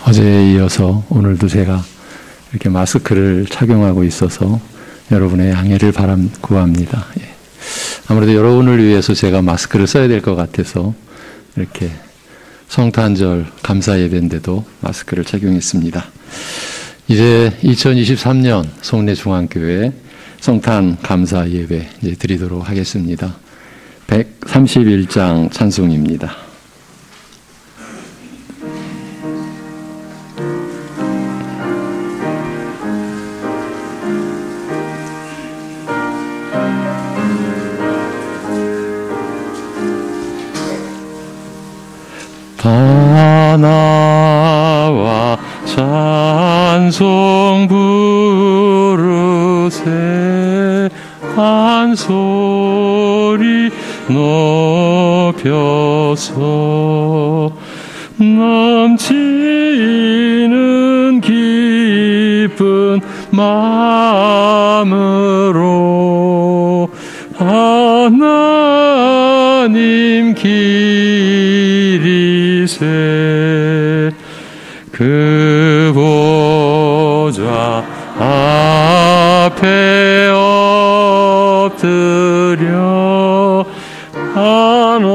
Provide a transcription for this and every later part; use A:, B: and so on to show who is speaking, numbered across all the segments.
A: 어제에 이어서 오늘도 제가 이렇게 마스크를 착용하고 있어서 여러분의 양해를 구합니다. 예. 아무래도 여러분을 위해서 제가 마스크를 써야 될 것 같아서 이렇게 성탄절 감사 예배인데도 마스크를 착용했습니다. 이제 2023년 송내중앙교회 성탄 감사 예배 이제 드리도록 하겠습니다. 131장 찬송입니다. 다 나와 찬송 부르세 한 소리 높여서 넘치는 기쁜 마음으로 하나님 기리세 그 보좌 앞에 엎드려 한없는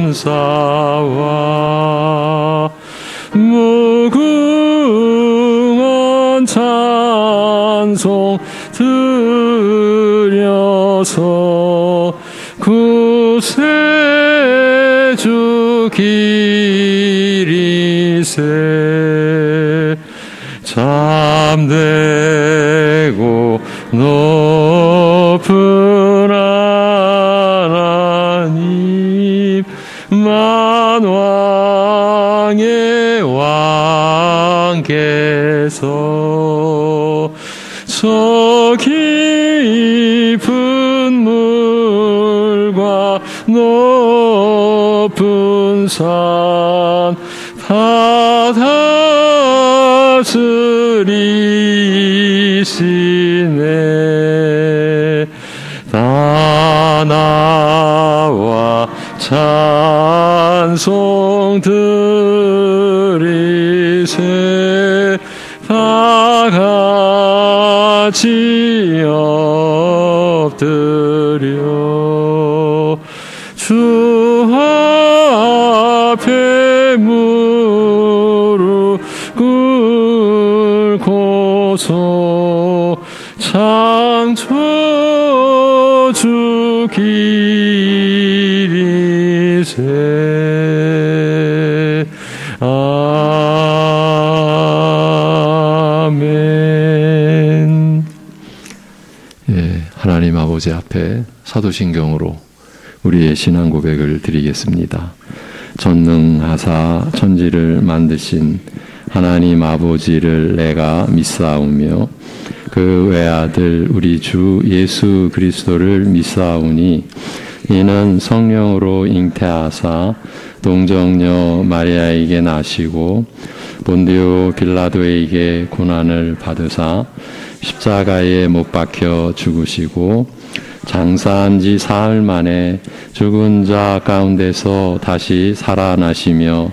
A: 감사와 무궁한 찬송 드려서 구세주 기리세 참되고 높은 하나님 만왕의 왕께서 저 깊은 물과 높은 산 다 다스리시네 다 나와 찬송 드리세 다 같이 엎드려 주 앞에 무릎 꿇고서 창조주 기리세 아멘. 예, 하나님 아버지 앞에 사도신경으로 우리의 신앙 고백을 드리겠습니다. 전능하사 천지를 만드신 하나님 아버지를 내가 믿사오며 그 외아들 우리 주 예수 그리스도를 믿사오니 이는 성령으로 잉태하사 동정녀 마리아에게 나시고 본디오 빌라도에게 고난을 받으사 십자가에 못 박혀 죽으시고 장사한 지 사흘 만에 죽은 자 가운데서 다시 살아나시며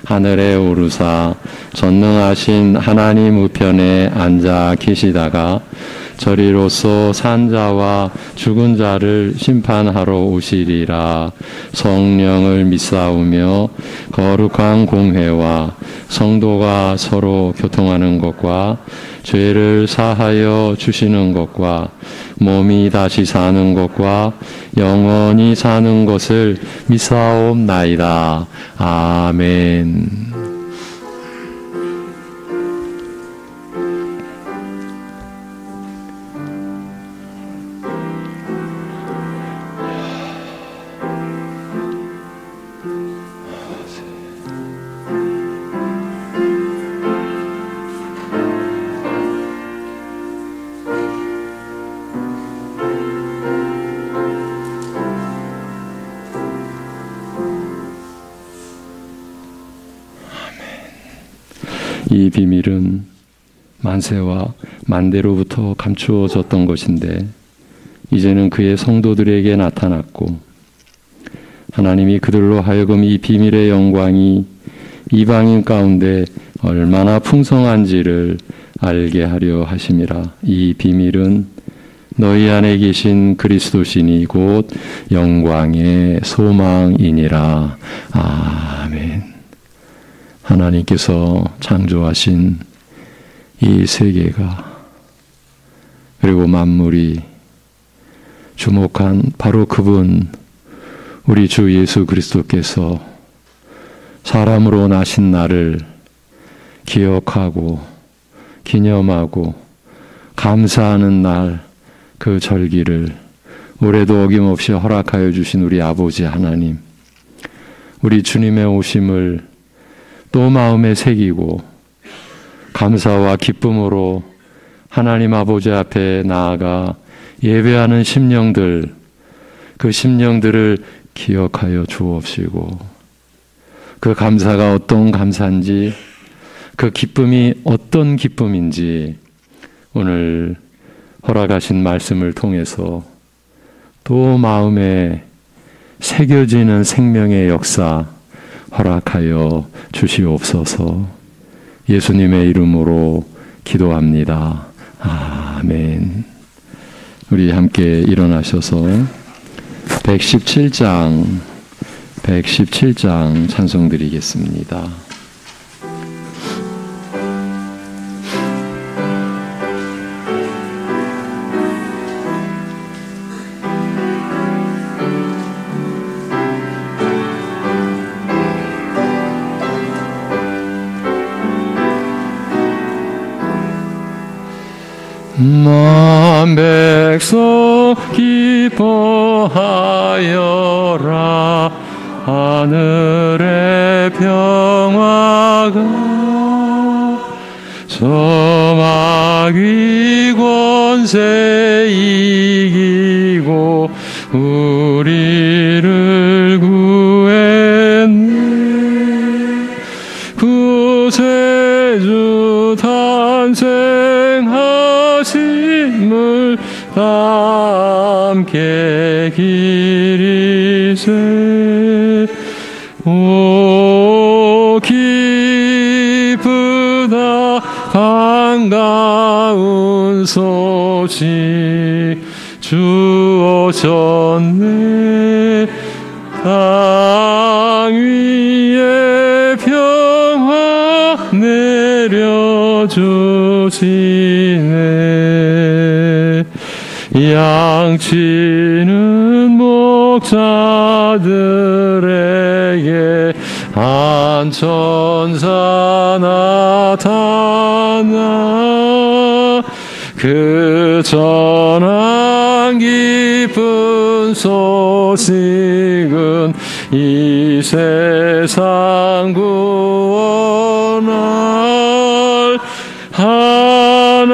A: 하늘에 오르사 전능하신 하나님 우편에 앉아 계시다가 저리로서 산 자와 죽은 자를 심판하러 오시리라. 성령을 믿사오며 거룩한 공회와 성도가 서로 교통하는 것과 죄를 사하여 주시는 것과 몸이 다시 사는 것과 영원히 사는 것을 믿사옵나이다. 아멘. 이 비밀은 만세와 만대로부터 감추어졌던 것인데 이제는 그의 성도들에게 나타났고 하나님이 그들로 하여금 이 비밀의 영광이 이방인 가운데 얼마나 풍성한지를 알게 하려 하심이라. 이 비밀은 너희 안에 계신 그리스도시니 곧 영광의 소망이니라. 아멘. 하나님께서 창조하신 이 세계가 그리고 만물이 주목한 바로 그분 우리 주 예수 그리스도께서 사람으로 나신 나를 기억하고 기념하고 감사하는 날 그 절기를 올해도 어김없이 허락하여 주신 우리 아버지 하나님, 우리 주님의 오심을 또 마음에 새기고 감사와 기쁨으로 하나님 아버지 앞에 나아가 예배하는 심령들, 그 심령들을 기억하여 주옵시고 그 감사가 어떤 감사인지 그 기쁨이 어떤 기쁨인지 오늘 허락하신 말씀을 통해서 또 마음에 새겨지는 생명의 역사 허락하여 주시옵소서. 예수님의 이름으로 기도합니다. 아멘. 우리 함께 일어나셔서 117장 찬송 드리겠습니다. 만 백성 기뻐하여라. 하늘의 평화가 저마귀 권세 이기고 우리를 구했네. 구세주 탄생하심을 함께 기리세. 오 기쁘다 반가운 소식 주 오셨네. 땅 위에 평화 내려주시네. 양치는 목자들에게 한 천사 나타나. 그 전한 기쁜 소식은 이 세상 구원할 하나님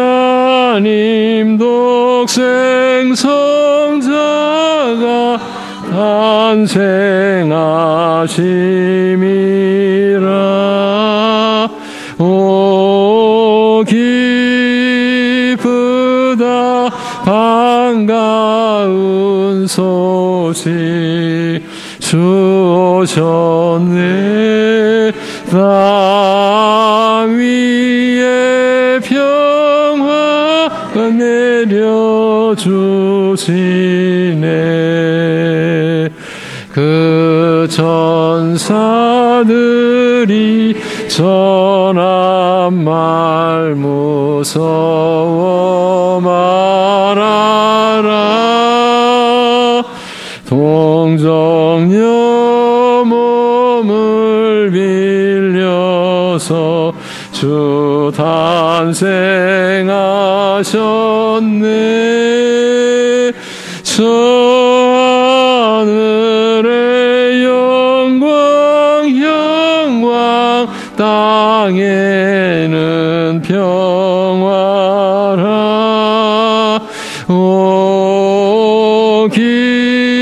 A: 독생 성자가 탄생하심이라. 오 기쁘다 반가운 소식 주 오셨네. 땅 위에 평화가 내려주시네. 그 천사들이 전한 말 무서워 말하라. 동정녀 몸을 빌려서 주 탄생하셨네. 저 하늘의 영광 땅에는 평화라. 오 기쁘다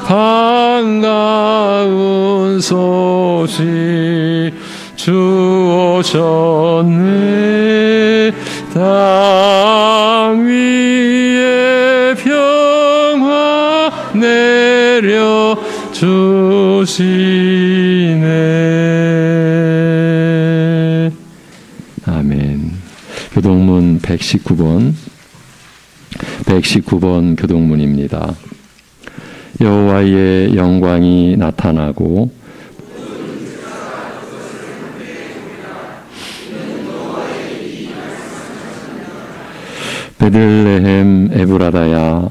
A: 반가운 소식 주 오셨네. 땅 위에 평화 내 주시네. 아멘. 교동문 119번 교동문입니다. 여호와의 영광이 나타나고 베들레헴 에브라다야,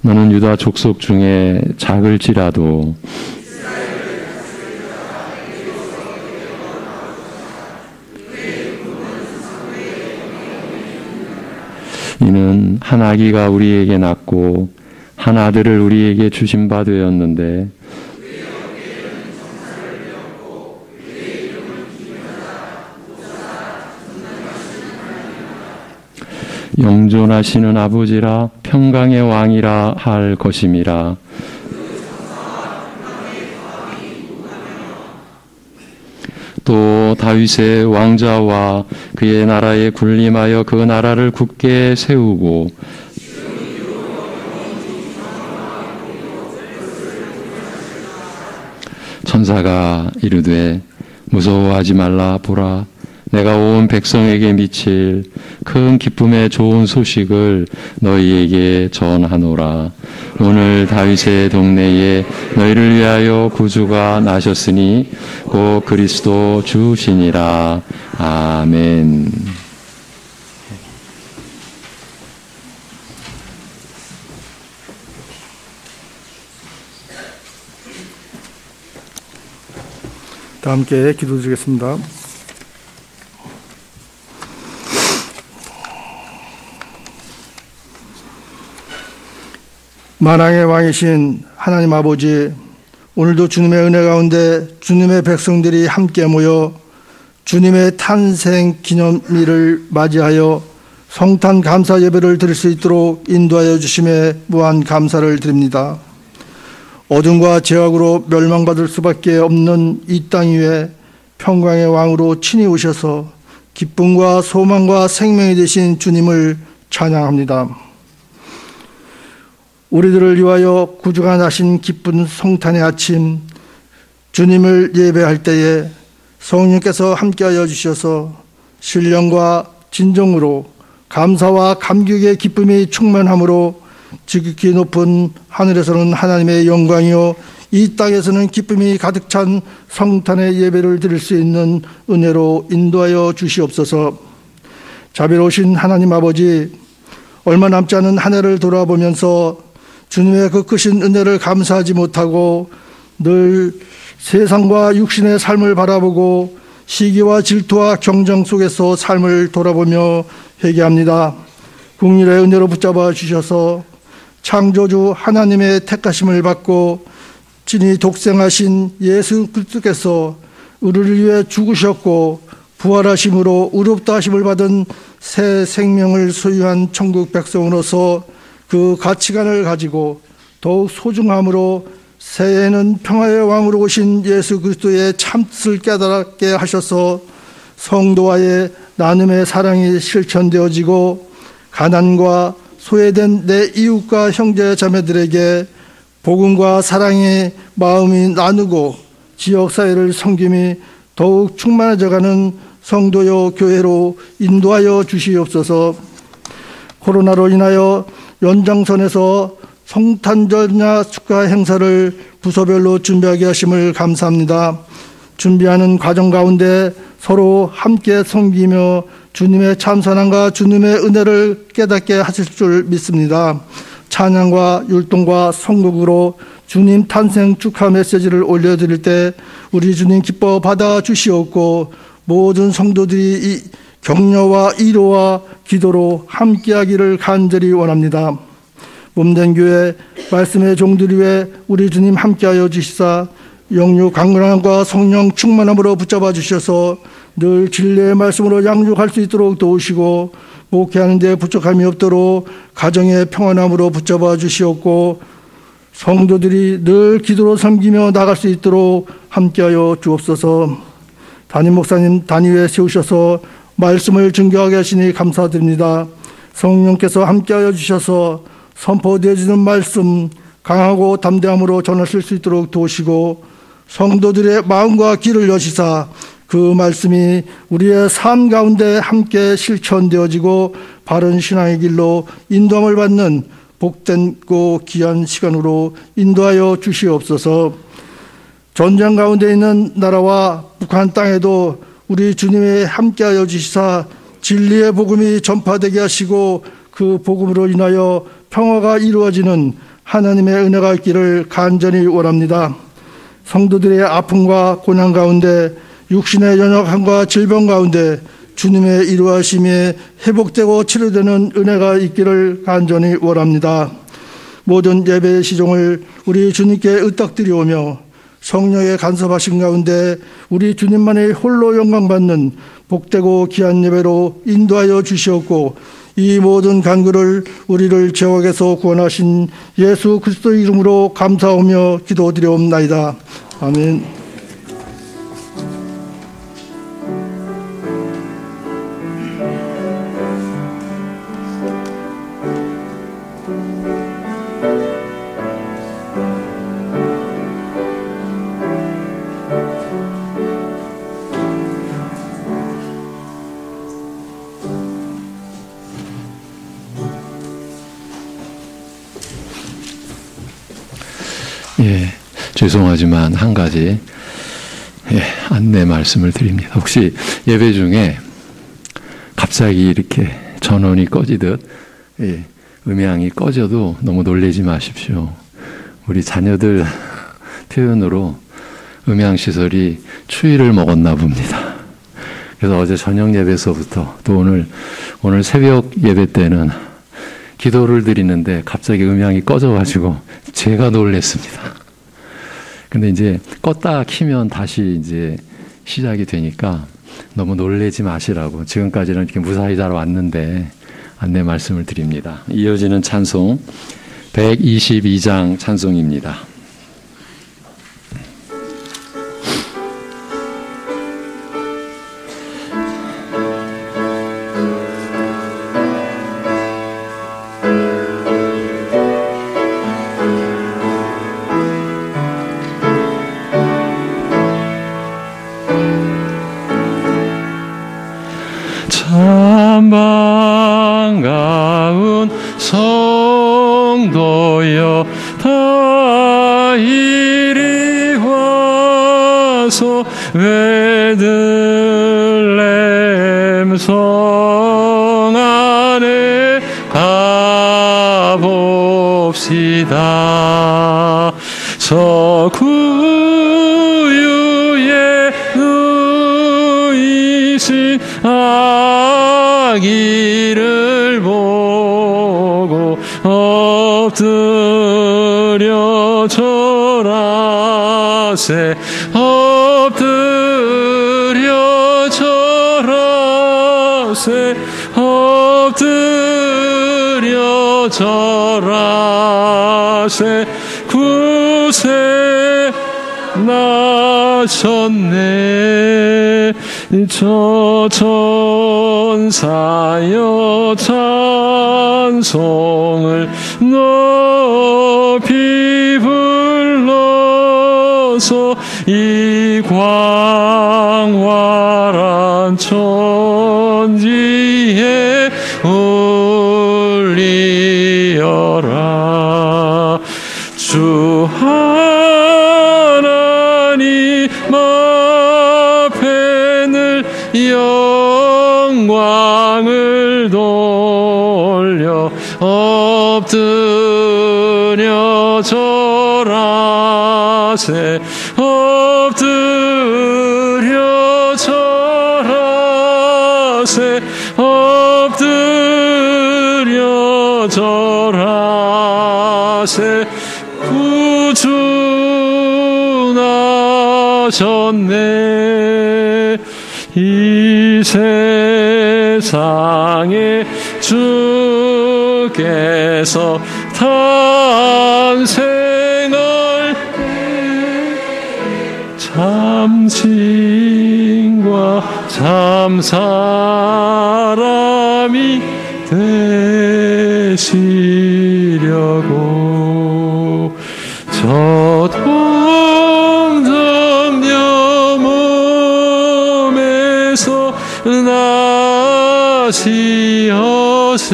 A: 너는 유다 족속 중에 작을지라도 이는 한 아기가 우리에게 낳고 한 아들을 우리에게 주신 바 되었는데 영존하시는 아버지라 평강의 왕이라 할 것임이라. 또 다윗의 왕자와 그의 나라에 군림하여 그 나라를 굳게 세우고 천사가 이르되 무서워하지 말라. 보라, 내가 온 백성에게 미칠 큰 기쁨의 좋은 소식을 너희에게 전하노라. 오늘 다윗의 동네에 너희를 위하여 구주가 나셨으니 곧 그리스도 주시니라. 아멘.
B: 다 함께 기도드리겠습니다. 만왕의 왕이신 하나님 아버지, 오늘도 주님의 은혜 가운데 주님의 백성들이 함께 모여 주님의 탄생 기념일을 맞이하여 성탄 감사 예배를 드릴 수 있도록 인도하여 주심에 무한 감사를 드립니다. 어둠과 죄악으로 멸망받을 수밖에 없는 이 땅 위에 평강의 왕으로 친히 오셔서 기쁨과 소망과 생명이 되신 주님을 찬양합니다. 우리들을 위하여 구주가 나신 기쁜 성탄의 아침, 주님을 예배할 때에 성령께서 함께하여 주셔서 신령과 진정으로 감사와 감격의 기쁨이 충만함으로 지극히 높은 하늘에서는 하나님의 영광이요 이 땅에서는 기쁨이 가득 찬 성탄의 예배를 드릴 수 있는 은혜로 인도하여 주시옵소서. 자비로우신 하나님 아버지, 얼마 남지 않은 한 해를 돌아보면서 주님의 그 크신 은혜를 감사하지 못하고 늘 세상과 육신의 삶을 바라보고 시기와 질투와 경쟁 속에서 삶을 돌아보며 회개합니다. 국률의 은혜로 붙잡아 주셔서 창조주 하나님의 택하심을 받고 친히 독생하신 예수 그리스도께서 우리를 위해 죽으셨고 부활하심으로 의롭다 하심을 받은 새 생명을 소유한 천국 백성으로서 그 가치관을 가지고 더욱 소중함으로 새해에는 평화의 왕으로 오신 예수 그리스도의 참뜻을 깨닫게 하셔서 성도와의 나눔의 사랑이 실천되어지고 가난과 소외된 내 이웃과 형제 자매들에게 복음과 사랑의 마음이 나누고 지역사회를 섬김이 더욱 충만해져가는 성도요 교회로 인도하여 주시옵소서. 코로나로 인하여 연장선에서 성탄절야 축하 행사를 부서별로 준비하게 하심을 감사합니다. 준비하는 과정 가운데 서로 함께 섬기며 주님의 참선함과 주님의 은혜를 깨닫게 하실 줄 믿습니다. 찬양과 율동과 선곡으로 주님 탄생 축하 메시지를 올려드릴 때 우리 주님 기뻐 받아주시옵고 모든 성도들이 이 격려와 위로와 기도로 함께하기를 간절히 원합니다. 몸된 교회 말씀의 종들 위해 우리 주님 함께하여 주시사 영육 강건함과 성령 충만함으로 붙잡아 주셔서 늘 진리의 말씀으로 양육할 수 있도록 도우시고 목회하는 데 부족함이 없도록 가정의 평안함으로 붙잡아 주시옵고 성도들이 늘 기도로 섬기며 나갈 수 있도록 함께하여 주옵소서. 담임 목사님 단위에 세우셔서 말씀을 증거하게 하시니 감사드립니다. 성령께서 함께하여 주셔서 선포되어지는 말씀 강하고 담대함으로 전하실 수 있도록 도우시고 성도들의 마음과 귀를 여시사 그 말씀이 우리의 삶 가운데 함께 실천되어지고 바른 신앙의 길로 인도함을 받는 복되고 귀한 시간으로 인도하여 주시옵소서. 전쟁 가운데 있는 나라와 북한 땅에도 우리 주님이 함께하여 주시사 진리의 복음이 전파되게 하시고 그 복음으로 인하여 평화가 이루어지는 하나님의 은혜가 있기를 간절히 원합니다. 성도들의 아픔과 고난 가운데 육신의 연약함과 질병 가운데 주님의 이루하심이 회복되고 치료되는 은혜가 있기를 간절히 원합니다. 모든 예배의 시종을 우리 주님께 의탁드리오며 성령의 간섭하신 가운데 우리 주님만이 홀로 영광받는 복되고 귀한 예배로 인도하여 주시옵고 이 모든 간구를 우리를 죄악에서 구원하신 예수 그리스도의 이름으로 감사하며 기도드리옵나이다. 아멘.
A: 죄송하지만 한 가지 안내 말씀을 드립니다. 혹시 예배 중에 갑자기 이렇게 전원이 꺼지듯 음향이 꺼져도 너무 놀라지 마십시오. 우리 자녀들 표현으로 음향시설이 추위를 먹었나 봅니다. 그래서 어제 저녁 예배서부터 또 오늘 새벽 예배 때는 기도를 드리는데 갑자기 음향이 꺼져가지고 제가 놀랬습니다. 근데 이제 껐다 키면 다시 이제 시작이 되니까 너무 놀라지 마시라고 지금까지는 이렇게 무사히 잘 왔는데 안내 말씀을 드립니다. 이어지는 찬송 122장 찬송입니다.
C: 참 반가운 성도여 다 이리 와서 베들레헴 성 안에 가봅시다. 저 구유에 누이신 아기를 보고 엎드려 절하세 엎드려 절하세 엎드려 절하세 구세 나셨네. 저 천사여 찬송을 높이 불러서 이 광활한 천지에 울리어라. 주 하나님 앞에는 영광을 돌려 엎드려 절하세 엎드려 절하세 엎드려 절하세 구주 나셨네. 이 세상에 주께서 탄생할 참신과 참사람이 되시려고 하시었으니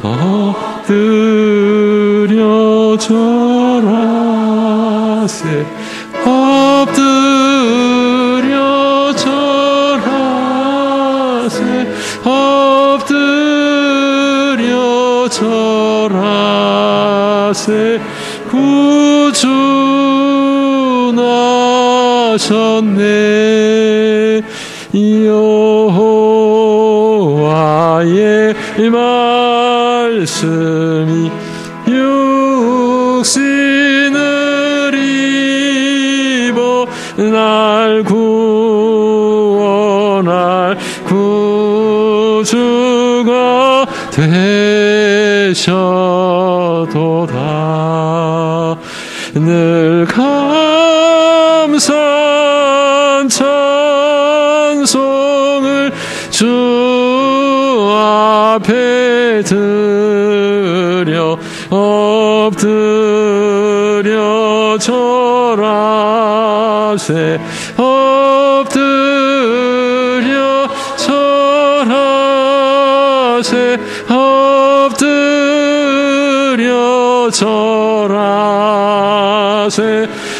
C: 엎드려 절하세 엎드려 절하세 엎드려 절하세 구주 나셨네 여호와의 말씀이 육신을 입어 날 구원할 구주가 되셨도다 늘 감사한 찬송을 주 앞에 드려 엎드려 절하세 엎드려 절하세 엎드려 절하세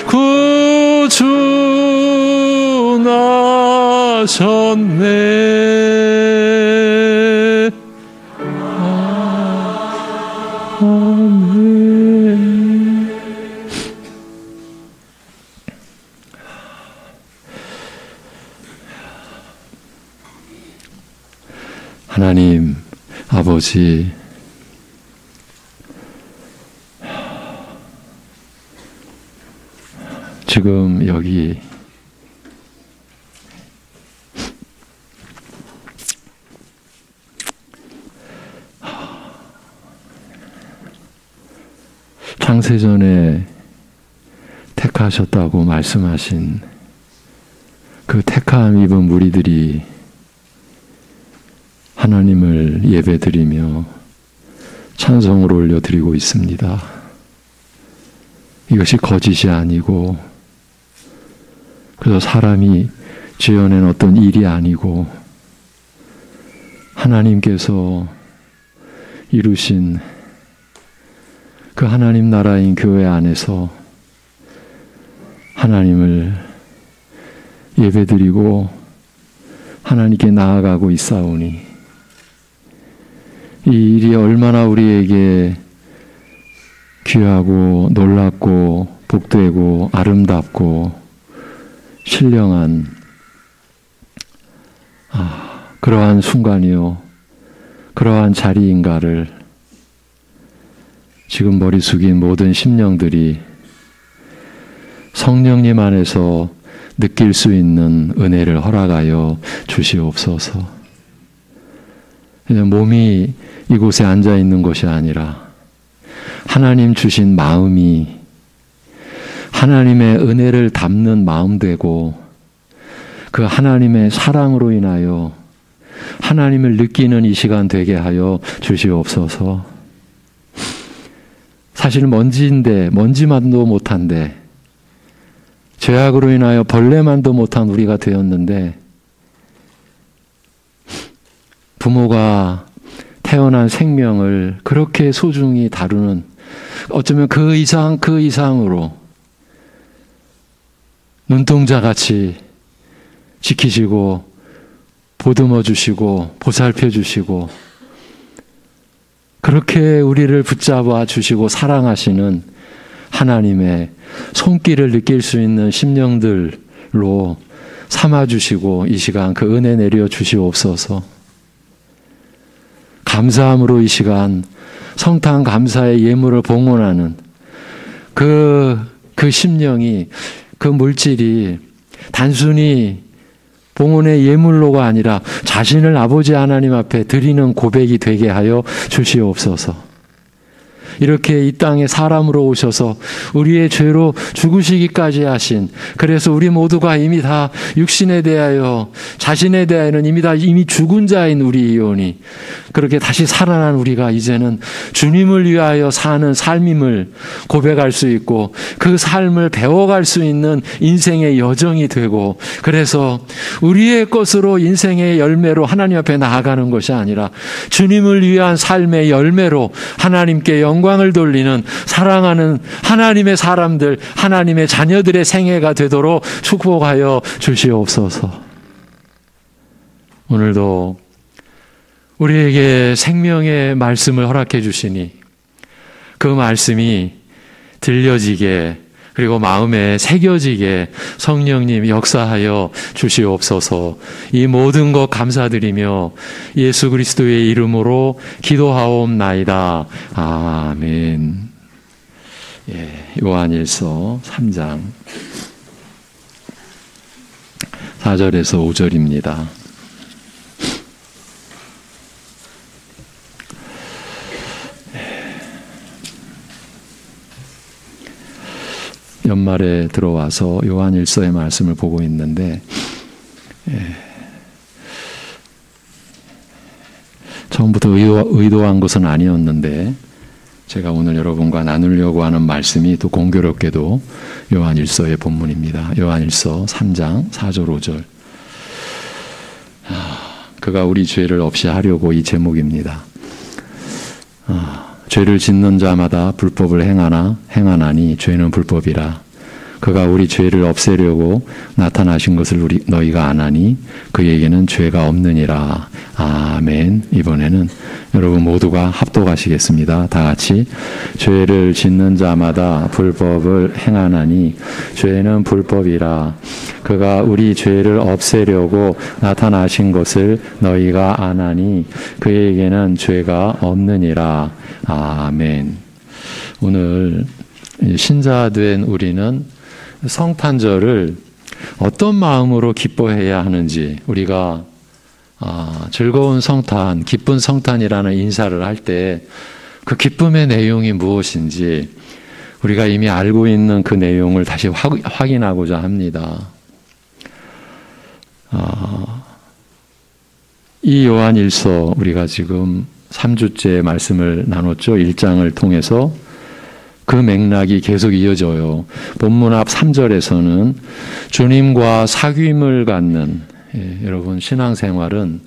C: 구주 나셨네 아멘.
A: 하나님 아버지 지금 여기 창세전에 택하셨다고 말씀하신 그 택함 입은 무리들이 하나님을 예배드리며 찬송을 올려드리고 있습니다. 이것이 거짓이 아니고 그래서 사람이 지어낸 어떤 일이 아니고 하나님께서 이루신 그 하나님 나라인 교회 안에서 하나님을 예배드리고 하나님께 나아가고 있사오니 이 일이 얼마나 우리에게 귀하고 놀랍고 복되고 아름답고 신령한 그러한 순간이요 그러한 자리인가를 지금 머리 숙인 모든 심령들이 성령님 안에서 느낄 수 있는 은혜를 허락하여 주시옵소서. 그냥 몸이 이곳에 앉아 있는 것이 아니라 하나님 주신 마음이 하나님의 은혜를 담는 마음 되고 그 하나님의 사랑으로 인하여 하나님을 느끼는 이 시간 되게 하여 주시옵소서. 사실 먼지인데 먼지만도 못한데 죄악으로 인하여 벌레만도 못한 우리가 되었는데 부모가 태어난 생명을 그렇게 소중히 다루는 어쩌면 그 이상으로 눈동자같이 지키시고 보듬어 주시고 보살펴 주시고 그렇게 우리를 붙잡아 주시고 사랑하시는 하나님의 손길을 느낄 수 있는 심령들로 삼아 주시고 이 시간 그 은혜 내려 주시옵소서. 감사함으로 이 시간 성탄 감사의 예물을 봉헌하는 그 심령이 그 물질이 단순히 봉헌의 예물로가 아니라 자신을 아버지 하나님 앞에 드리는 고백이 되게 하여 주시옵소서. 이렇게 이 땅에 사람으로 오셔서 우리의 죄로 죽으시기까지 하신, 그래서 우리 모두가 이미 다 육신에 대하여, 자신에 대하여는 이미 죽은 자인 우리이오니 그렇게 다시 살아난 우리가 이제는 주님을 위하여 사는 삶임을 고백할 수 있고 그 삶을 배워갈 수 있는 인생의 여정이 되고, 그래서 우리의 것으로 인생의 열매로 하나님 앞에 나아가는 것이 아니라 주님을 위한 삶의 열매로 하나님께 영광을 돌리는 사랑하는 하나님의 사람들, 하나님의 자녀들의 생애가 되도록 축복하여 주시옵소서. 오늘도 우리에게 생명의 말씀을 허락해 주시니 그 말씀이 들려지게, 그리고 마음에 새겨지게 성령님 역사하여 주시옵소서. 이 모든 것 감사드리며 예수 그리스도의 이름으로 기도하옵나이다. 아멘. 요한일서 3장 4절에서 5절입니다. 연말에 들어와서 요한일서의 말씀을 보고 있는데 처음부터 의도한 것은 아니었는데 제가 오늘 여러분과 나누려고 하는 말씀이 또 공교롭게도 요한일서의 본문입니다. 요한일서 3장 4절 5절. 그가 우리 죄를 없이 하려고, 이 제목입니다. 죄를 짓는 자마다 불법을 행하나니 죄는 불법이라. 그가 우리 죄를 없애려고 나타나신 것을 너희가 아나니 그에게는 죄가 없느니라. 아멘. 이번에는 여러분 모두가 합독하시겠습니다. 다 같이. 죄를 짓는 자마다 불법을 행하나니 죄는 불법이라. 그가 우리 죄를 없애려고 나타나신 것을 너희가 아나니 그에게는 죄가 없느니라. 아멘. 오늘 신자된 우리는 성탄절을 어떤 마음으로 기뻐해야 하는지, 우리가 즐거운 성탄, 기쁜 성탄이라는 인사를 할 때 그 기쁨의 내용이 무엇인지 우리가 이미 알고 있는 그 내용을 다시 확인하고자 합니다. 이 요한일서 우리가 지금 3주째 말씀을 나눴죠. 1장을 통해서 그 맥락이 계속 이어져요. 본문 앞 3절에서는 주님과 사귐을 갖는, 여러분 신앙생활은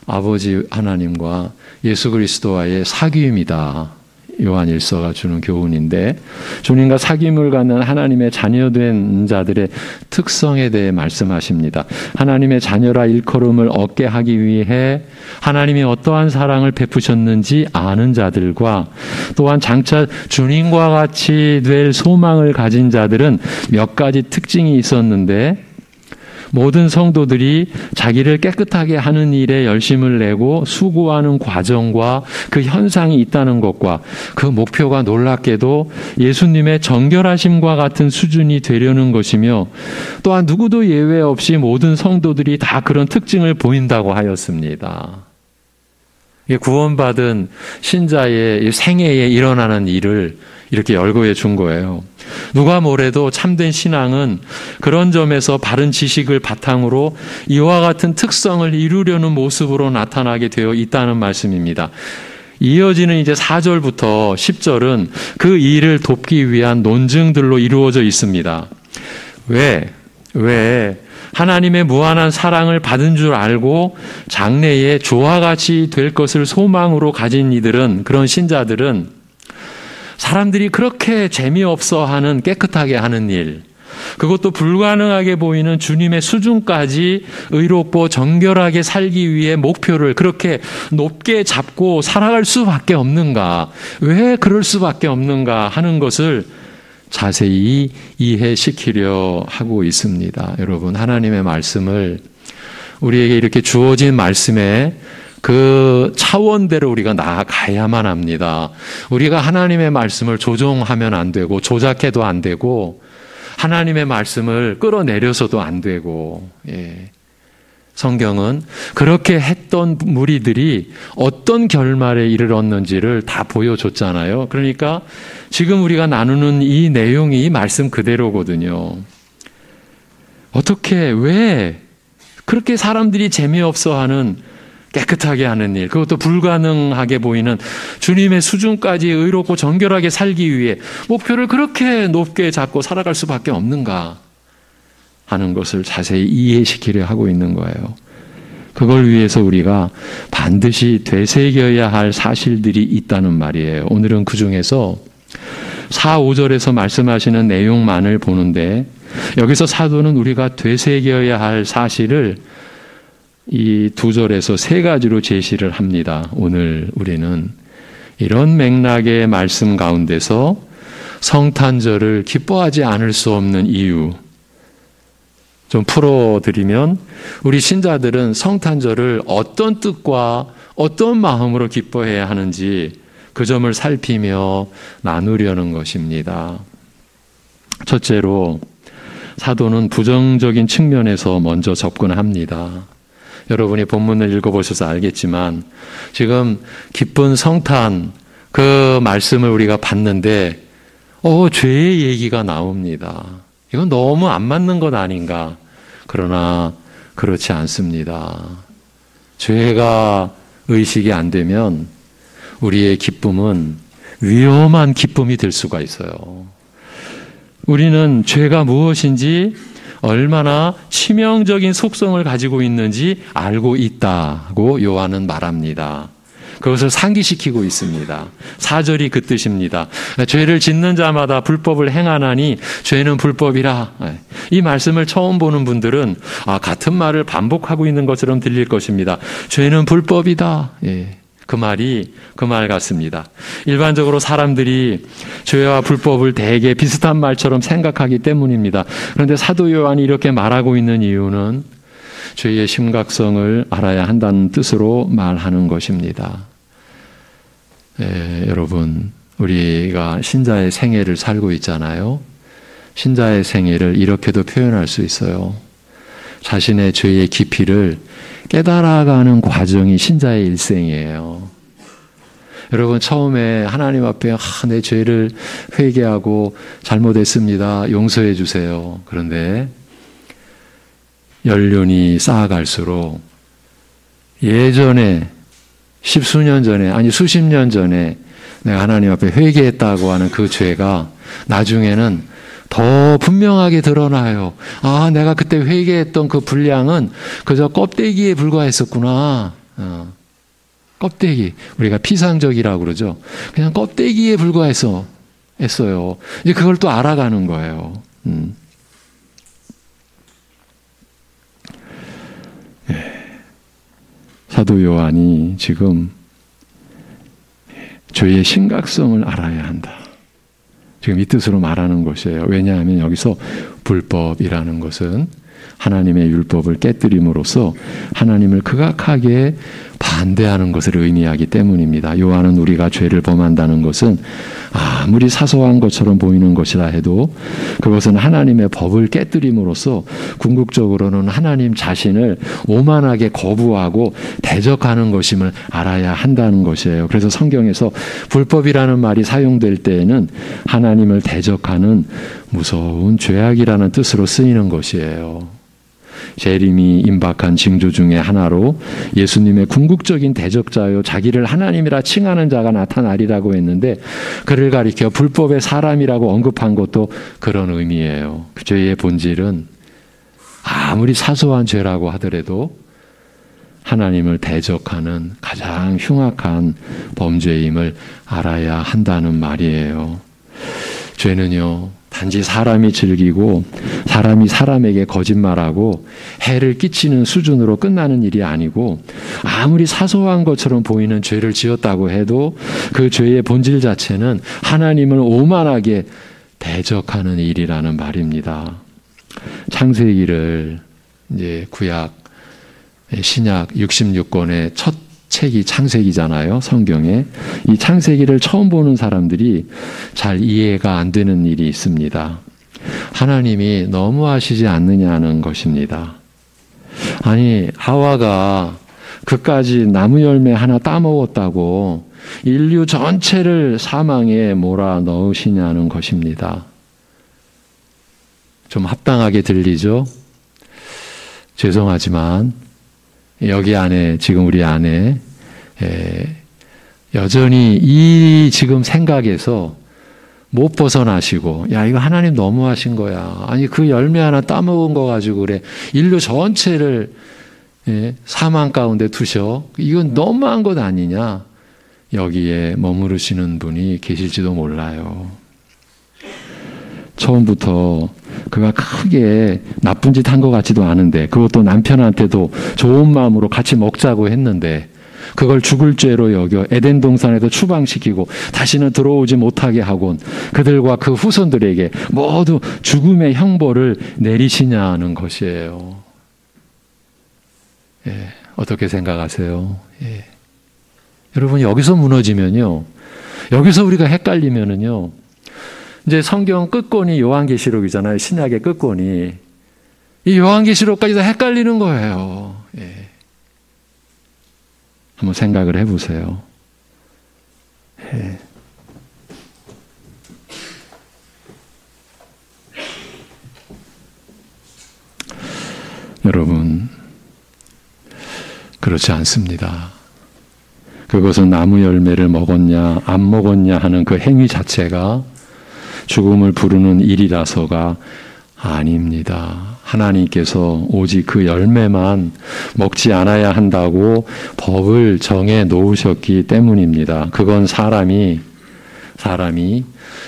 A: 아버지 하나님과 예수 그리스도와의 사귐이다. 요한일서가 주는 교훈인데, 주님과 사귐을 갖는 하나님의 자녀된 자들의 특성에 대해 말씀하십니다. 하나님의 자녀라 일컬음을 얻게 하기 위해 하나님이 어떠한 사랑을 베푸셨는지 아는 자들과, 또한 장차 주님과 같이 될 소망을 가진 자들은 몇 가지 특징이 있었는데, 모든 성도들이 자기를 깨끗하게 하는 일에 열심을 내고 수고하는 과정과 그 현상이 있다는 것과, 그 목표가 놀랍게도 예수님의 정결하심과 같은 수준이 되려는 것이며, 또한 누구도 예외 없이 모든 성도들이 다 그런 특징을 보인다고 하였습니다. 구원받은 신자의 생애에 일어나는 일을 이렇게 열거해 준 거예요. 누가 뭐래도 참된 신앙은 그런 점에서 바른 지식을 바탕으로 이와 같은 특성을 이루려는 모습으로 나타나게 되어 있다는 말씀입니다. 이어지는 이제 4절부터 10절은 그 일을 돕기 위한 논증들로 이루어져 있습니다. 왜 하나님의 무한한 사랑을 받은 줄 알고 장래에 조와 같이 될 것을 소망으로 가진 이들은, 그런 신자들은 사람들이 그렇게 재미없어 하는 깨끗하게 하는 일, 그것도 불가능하게 보이는 주님의 수준까지 의롭고 정결하게 살기 위해 목표를 그렇게 높게 잡고 살아갈 수밖에 없는가, 왜 그럴 수밖에 없는가 하는 것을 자세히 이해시키려 하고 있습니다. 여러분, 하나님의 말씀을, 우리에게 이렇게 주어진 말씀에 그 차원대로 우리가 나아가야만 합니다. 우리가 하나님의 말씀을 조종하면 안 되고, 조작해도 안 되고, 하나님의 말씀을 끌어내려서도 안 되고, 성경은 그렇게 했던 무리들이 어떤 결말에 이르렀는지를 다 보여줬잖아요. 그러니까 지금 우리가 나누는 이 내용이 이 말씀 그대로거든요. 어떻게, 왜 그렇게 사람들이 재미없어 하는, 깨끗하게 하는 일, 그것도 불가능하게 보이는 주님의 수준까지 의롭고 정결하게 살기 위해 목표를 그렇게 높게 잡고 살아갈 수밖에 없는가 하는 것을 자세히 이해시키려 하고 있는 거예요. 그걸 위해서 우리가 반드시 되새겨야 할 사실들이 있다는 말이에요. 오늘은 그 중에서 4, 5절에서 말씀하시는 내용만을 보는데, 여기서 사도는 우리가 되새겨야 할 사실을 이 2절에서 3가지로 제시를 합니다. 오늘 우리는 이런 맥락의 말씀 가운데서 성탄절을 기뻐하지 않을 수 없는 이유 좀 풀어드리면, 우리 신자들은 성탄절을 어떤 뜻과 어떤 마음으로 기뻐해야 하는지 그 점을 살피며 나누려는 것입니다. 첫째로, 사도는 부정적인 측면에서 먼저 접근합니다. 여러분이 본문을 읽어보셔서 알겠지만 지금 기쁜 성탄 그 말씀을 우리가 봤는데 죄의 얘기가 나옵니다. 이건 너무 안 맞는 것 아닌가? 그러나 그렇지 않습니다. 죄가 의식이 안 되면 우리의 기쁨은 위험한 기쁨이 될 수가 있어요. 우리는 죄가 무엇인지, 얼마나 치명적인 속성을 가지고 있는지 알고 있다고 요한은 말합니다. 그것을 상기시키고 있습니다. 4절이 그 뜻입니다. 죄를 짓는 자마다 불법을 행하나니 죄는 불법이라. 이 말씀을 처음 보는 분들은 같은 말을 반복하고 있는 것처럼 들릴 것입니다. 죄는 불법이다. 그 말이 그 말 같습니다. 일반적으로 사람들이 죄와 불법을 대개 비슷한 말처럼 생각하기 때문입니다. 그런데 사도 요한이 이렇게 말하고 있는 이유는 죄의 심각성을 알아야 한다는 뜻으로 말하는 것입니다. 여러분, 우리가 신자의 생애를 살고 있잖아요. 신자의 생애를 이렇게도 표현할 수 있어요. 자신의 죄의 깊이를 깨달아가는 과정이 신자의 일생이에요. 여러분, 처음에 하나님 앞에 내 죄를 회개하고 잘못했습니다, 용서해 주세요. 그런데 연륜이 쌓아갈수록 예전에 십수년 전에, 아니 수십 년 전에 내가 하나님 앞에 회개했다고 하는 그 죄가 나중에는 더 분명하게 드러나요. 내가 그때 회개했던 그 분량은 그저 껍데기에 불과했었구나. 껍데기. 우리가 피상적이라고 그러죠. 그냥 껍데기에 불과했어요. 이제 그걸 또 알아가는 거예요. 사도 요한이 지금 죄의 심각성을 알아야 한다. 지금 이 뜻으로 말하는 것이에요. 왜냐하면 여기서 불법이라는 것은 하나님의 율법을 깨뜨림으로써 하나님을 극악하게 반대하는 것을 의미하기 때문입니다. 요한은 우리가 죄를 범한다는 것은 아무리 사소한 것처럼 보이는 것이라 해도 그것은 하나님의 법을 깨뜨림으로써 궁극적으로는 하나님 자신을 오만하게 거부하고 대적하는 것임을 알아야 한다는 것이에요. 그래서 성경에서 불법이라는 말이 사용될 때에는 하나님을 대적하는 무서운 죄악이라는 뜻으로 쓰이는 것이에요. 재림이 임박한 징조 중에 하나로 예수님의 궁극적인 대적자요 자기를 하나님이라 칭하는 자가 나타나리라고 했는데, 그를 가리켜 불법의 사람이라고 언급한 것도 그런 의미예요. 그 죄의 본질은 아무리 사소한 죄라고 하더라도 하나님을 대적하는 가장 흉악한 범죄임을 알아야 한다는 말이에요. 죄는요, 단지 사람이 즐기고 사람이 사람에게 거짓말하고 해를 끼치는 수준으로 끝나는 일이 아니고, 아무리 사소한 것처럼 보이는 죄를 지었다고 해도 그 죄의 본질 자체는 하나님을 오만하게 대적하는 일이라는 말입니다. 창세기를 이제 구약, 신약 66권의 첫 책이 창세기잖아요. 성경에. 이 창세기를 처음 보는 사람들이 잘 이해가 안 되는 일이 있습니다. 하나님이 너무하시지 않느냐는 것입니다. 아니, 하와가 그까지 나무 열매 하나 따먹었다고 인류 전체를 사망에 몰아 넣으시냐는 것입니다. 좀 합당하게 들리죠? 죄송하지만 여기 안에, 지금 우리 안에 여전히 이 지금 생각에서 못 벗어나시고, 야, 이거 하나님 너무하신 거야. 아니, 그 열매 하나 따먹은 거 가지고 그래. 인류 전체를 사망 가운데 두셔. 이건 너무한 것 아니냐. 여기에 머무르시는 분이 계실지도 몰라요. 처음부터 그가 크게 나쁜 짓 한 것 같지도 않은데, 그것도 남편한테도 좋은 마음으로 같이 먹자고 했는데, 그걸 죽을 죄로 여겨 에덴 동산에도 추방시키고 다시는 들어오지 못하게 하곤 그들과 그 후손들에게 모두 죽음의 형벌을 내리시냐는 것이에요. 예, 어떻게 생각하세요? 예. 여러분, 여기서 무너지면요, 여기서 우리가 헷갈리면은요, 이제 성경 끝권이 요한계시록이잖아요. 신약의 끝권이. 이 요한계시록까지 다 헷갈리는 거예요. 예. 한번 생각을 해보세요. 예. 여러분, 그렇지 않습니다. 그것은 나무 열매를 먹었냐 안 먹었냐 하는 그 행위 자체가 죽음을 부르는 일이라서가 아닙니다. 하나님께서 오직 그 열매만 먹지 않아야 한다고 법을 정해 놓으셨기 때문입니다. 그건 사람이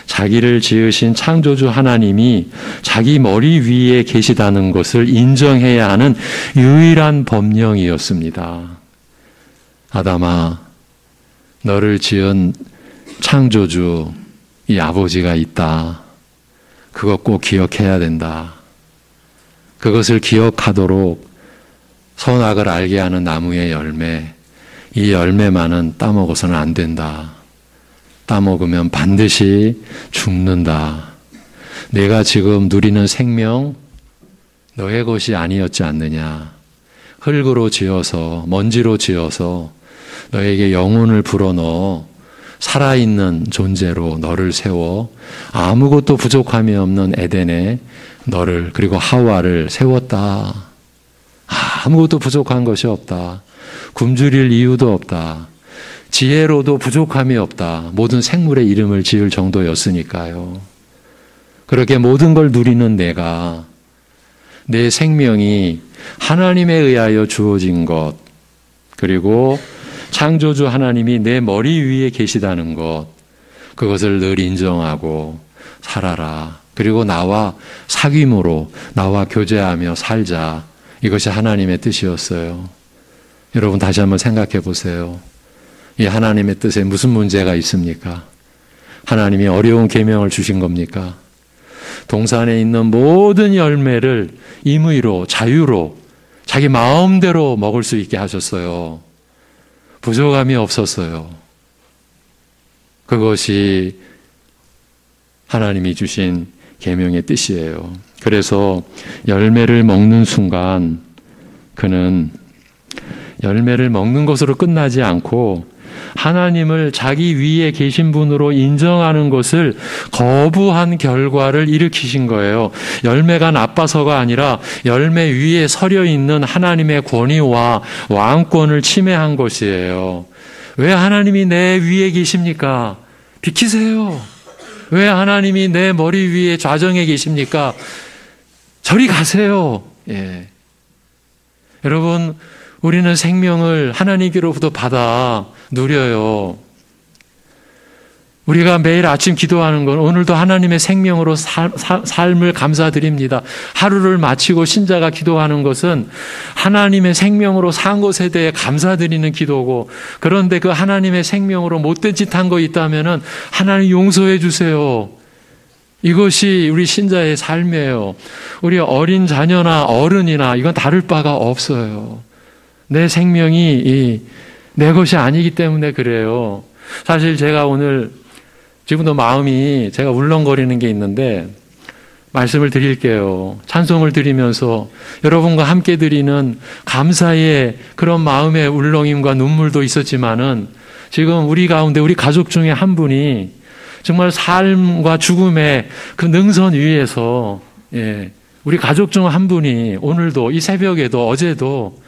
A: 자기를 지으신 창조주 하나님이 자기 머리 위에 계시다는 것을 인정해야 하는 유일한 법령이었습니다. 아담아, 너를 지은 창조주 이 아버지가 있다. 그거 꼭 기억해야 된다. 그것을 기억하도록 선악을 알게 하는 나무의 열매, 이 열매만은 따먹어서는 안 된다. 따먹으면 반드시 죽는다. 내가 지금 누리는 생명 너의 것이 아니었지 않느냐. 흙으로 지어서, 먼지로 지어서 너에게 영혼을 불어넣어 살아있는 존재로 너를 세워 아무것도 부족함이 없는 에덴에 너를, 그리고 하와를 세웠다. 아무것도 부족한 것이 없다. 굶주릴 이유도 없다. 지혜로도 부족함이 없다. 모든 생물의 이름을 지을 정도였으니까요. 그렇게 모든 걸 누리는 내가, 내 생명이 하나님에 의하여 주어진 것, 그리고 창조주 하나님이 내 머리 위에 계시다는 것, 그것을 늘 인정하고 살아라. 그리고 나와 사귐으로, 나와 교제하며 살자. 이것이 하나님의 뜻이었어요. 여러분, 다시 한번 생각해 보세요. 이 하나님의 뜻에 무슨 문제가 있습니까? 하나님이 어려운 계명을 주신 겁니까? 동산에 있는 모든 열매를 임의로, 자유로, 자기 마음대로 먹을 수 있게 하셨어요. 부족함이 없었어요. 그것이 하나님이 주신 계명의 뜻이에요. 그래서 열매를 먹는 순간 그는 열매를 먹는 것으로 끝나지 않고 하나님을 자기 위에 계신 분으로 인정하는 것을 거부한 결과를 일으키신 거예요. 열매가 나빠서가 아니라 열매 위에 서려 있는 하나님의 권위와 왕권을 침해한 것이에요. 왜 하나님이 내 위에 계십니까? 비키세요. 왜 하나님이 내 머리 위에 좌정에 계십니까? 저리 가세요. 예. 여러분, 우리는 생명을 하나님께로부터 받아 누려요. 우리가 매일 아침 기도하는 건 오늘도 하나님의 생명으로 삶을 감사드립니다. 하루를 마치고 신자가 기도하는 것은 하나님의 생명으로 산 것에 대해 감사드리는 기도고, 그런데 그 하나님의 생명으로 못된 짓 한 거 있다면 하나님 용서해 주세요. 이것이 우리 신자의 삶이에요. 우리 어린 자녀나 어른이나 이건 다를 바가 없어요. 내 생명이 내 것이 아니기 때문에 그래요. 사실 제가 오늘 지금도 마음이, 제가 울렁거리는 게 있는데, 말씀을 드릴게요. 찬송을 드리면서 여러분과 함께 드리는 감사의 그런 마음의 울렁임과 눈물도 있었지만은 지금 우리 가운데 우리 가족 중에 한 분이 정말 삶과 죽음의 그 능선 위에서 우리 가족 중 한 분이 오늘도 이 새벽에도 어제도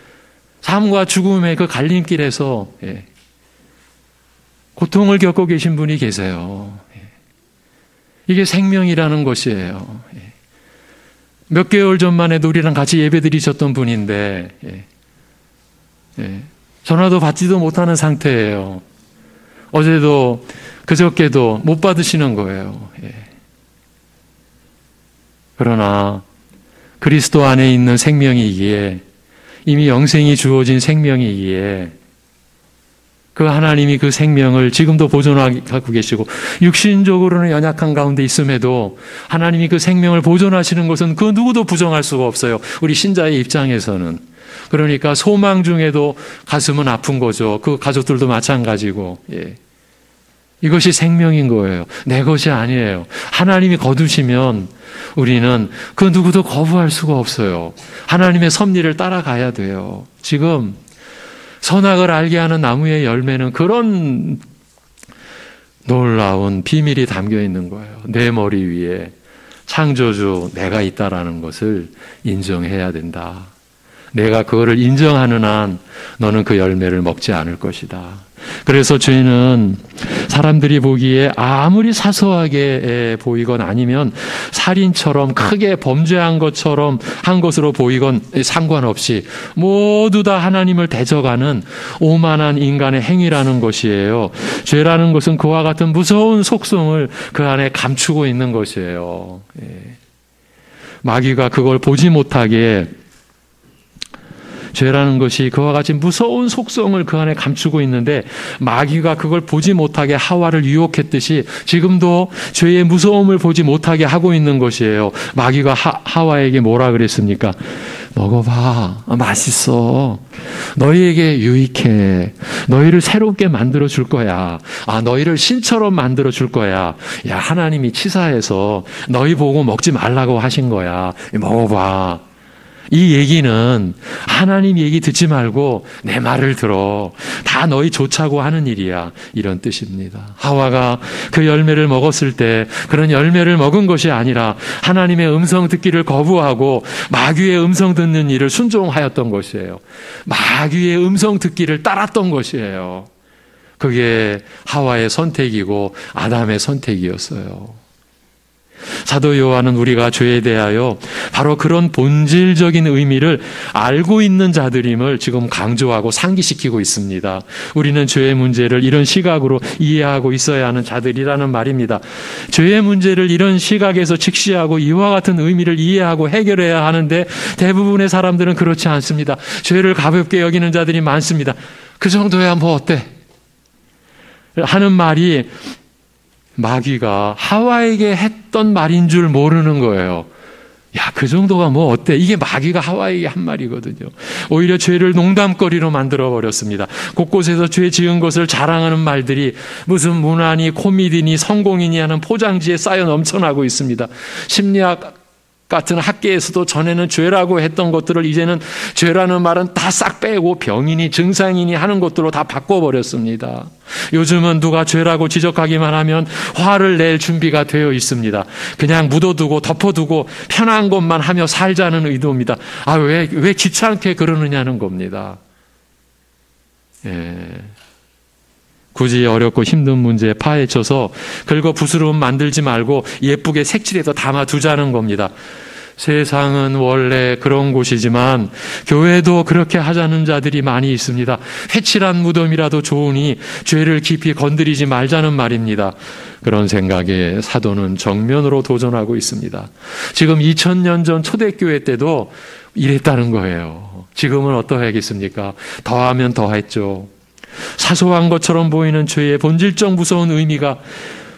A: 삶과 죽음의 그 갈림길에서 고통을 겪고 계신 분이 계세요. 이게 생명이라는 것이에요. 몇 개월 전만 해도 우리랑 같이 예배 드리셨던 분인데 전화도 받지도 못하는 상태예요. 어제도 그저께도 못 받으시는 거예요. 그러나 그리스도 안에 있는 생명이기에, 이미 영생이 주어진 생명이기에 그 하나님이 그 생명을 지금도 보존하고 계시고, 육신적으로는 연약한 가운데 있음에도 하나님이 그 생명을 보존하시는 것은 그 누구도 부정할 수가 없어요. 우리 신자의 입장에서는. 그러니까 소망 중에도 가슴은 아픈 거죠. 그 가족들도 마찬가지고. 이것이 생명인 거예요. 내 것이 아니에요. 하나님이 거두시면 우리는 그 누구도 거부할 수가 없어요. 하나님의 섭리를 따라가야 돼요. 지금 선악을 알게 하는 나무의 열매는 그런 놀라운 비밀이 담겨 있는 거예요. 내 머리 위에 창조주 내가 있다라는 것을 인정해야 된다. 내가 그거를 인정하는 한 너는 그 열매를 먹지 않을 것이다. 그래서 죄는 사람들이 보기에 아무리 사소하게 보이건 아니면 살인처럼 크게 범죄한 것처럼 한 것으로 보이건 상관없이 모두 다 하나님을 대적하는 오만한 인간의 행위라는 것이에요. 죄라는 것은 그와 같은 무서운 속성을 그 안에 감추고 있는 것이에요. 마귀가 그걸 보지 못하게, 죄라는 것이 그와 같이 무서운 속성을 그 안에 감추고 있는데 마귀가 그걸 보지 못하게 하와를 유혹했듯이 지금도 죄의 무서움을 보지 못하게 하고 있는 것이에요. 마귀가 하와에게 뭐라 그랬습니까? 먹어봐. 맛있어. 너희에게 유익해. 너희를 새롭게 만들어 줄 거야. 너희를 신처럼 만들어 줄 거야. 야, 하나님이 치사해서 너희 보고 먹지 말라고 하신 거야. 먹어봐. 이 얘기는 하나님 얘기 듣지 말고 내 말을 들어. 다 너희 좋자고 하는 일이야. 이런 뜻입니다. 하와가 그 열매를 먹었을 때 그런 열매를 먹은 것이 아니라 하나님의 음성 듣기를 거부하고 마귀의 음성 듣는 일을 순종하였던 것이에요. 마귀의 음성 듣기를 따랐던 것이에요. 그게 하와의 선택이고 아담의 선택이었어요. 사도 요한은 우리가 죄에 대하여 바로 그런 본질적인 의미를 알고 있는 자들임을 지금 강조하고 상기시키고 있습니다. 우리는 죄의 문제를 이런 시각으로 이해하고 있어야 하는 자들이라는 말입니다. 죄의 문제를 이런 시각에서 직시하고 이와 같은 의미를 이해하고 해결해야 하는데 대부분의 사람들은 그렇지 않습니다. 죄를 가볍게 여기는 자들이 많습니다. 그 정도야 뭐 어때? 하는 말이 마귀가 하와에게 했던 말인 줄 모르는 거예요. 야, 그 정도가 뭐 어때? 이게 마귀가 하와에게 한 말이거든요. 오히려 죄를 농담거리로 만들어버렸습니다. 곳곳에서 죄 지은 것을 자랑하는 말들이 무슨 문화니 코미디니 성공이니 하는 포장지에 쌓여 넘쳐나고 있습니다. 심리학 같은 학계에서도 전에는 죄라고 했던 것들을 이제는 죄라는 말은 다 싹 빼고 병이니 증상이니 하는 것들로 다 바꿔버렸습니다. 요즘은 누가 죄라고 지적하기만 하면 화를 낼 준비가 되어 있습니다. 그냥 묻어두고 덮어두고 편한 것만 하며 살자는 의도입니다. 왜 귀찮게 그러느냐는 겁니다. 굳이 어렵고 힘든 문제에 파헤쳐서 긁어 부스럼 만들지 말고 예쁘게 색칠해서 담아두자는 겁니다. 세상은 원래 그런 곳이지만 교회도 그렇게 하자는 자들이 많이 있습니다. 회칠한 무덤이라도 좋으니 죄를 깊이 건드리지 말자는 말입니다. 그런 생각에 사도는 정면으로 도전하고 있습니다. 지금 2000년 전 초대교회 때도 이랬다는 거예요. 지금은 어떠하겠습니까? 더하면 더했죠. 사소한 것처럼 보이는 죄의 본질적 무서운 의미가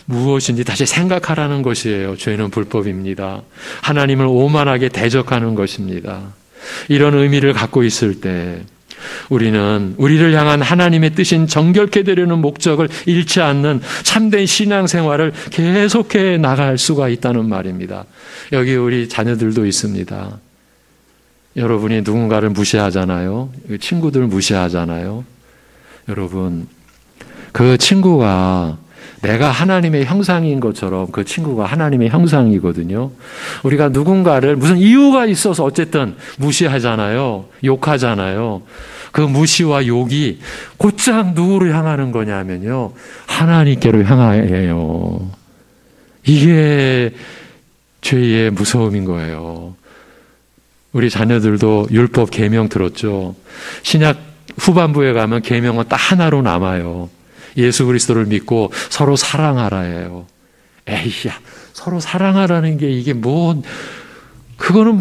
A: 무엇인지 다시 생각하라는 것이에요. 죄는 불법입니다. 하나님을 오만하게 대적하는 것입니다. 이런 의미를 갖고 있을 때 우리는 우리를 향한 하나님의 뜻인 정결케 되려는 목적을 잃지 않는 참된 신앙생활을 계속해 나갈 수가 있다는 말입니다. 여기 우리 자녀들도 있습니다. 여러분이 누군가를 무시하잖아요. 친구들 무시하잖아요. 여러분, 그 친구가 내가 하나님의 형상인 것처럼 그 친구가 하나님의 형상이거든요. 우리가 누군가를 무슨 이유가 있어서 어쨌든 무시하잖아요. 욕하잖아요. 그 무시와 욕이 곧장 누구를 향하는 거냐면요, 하나님께로 향해요. 이게 죄의 무서움인 거예요. 우리 자녀들도 율법 계명 들었죠. 신약 후반부에 가면 계명은 딱 하나로 남아요. 예수 그리스도를 믿고 서로 사랑하라예요. 에이야, 서로 사랑하라는 게 이게 그거는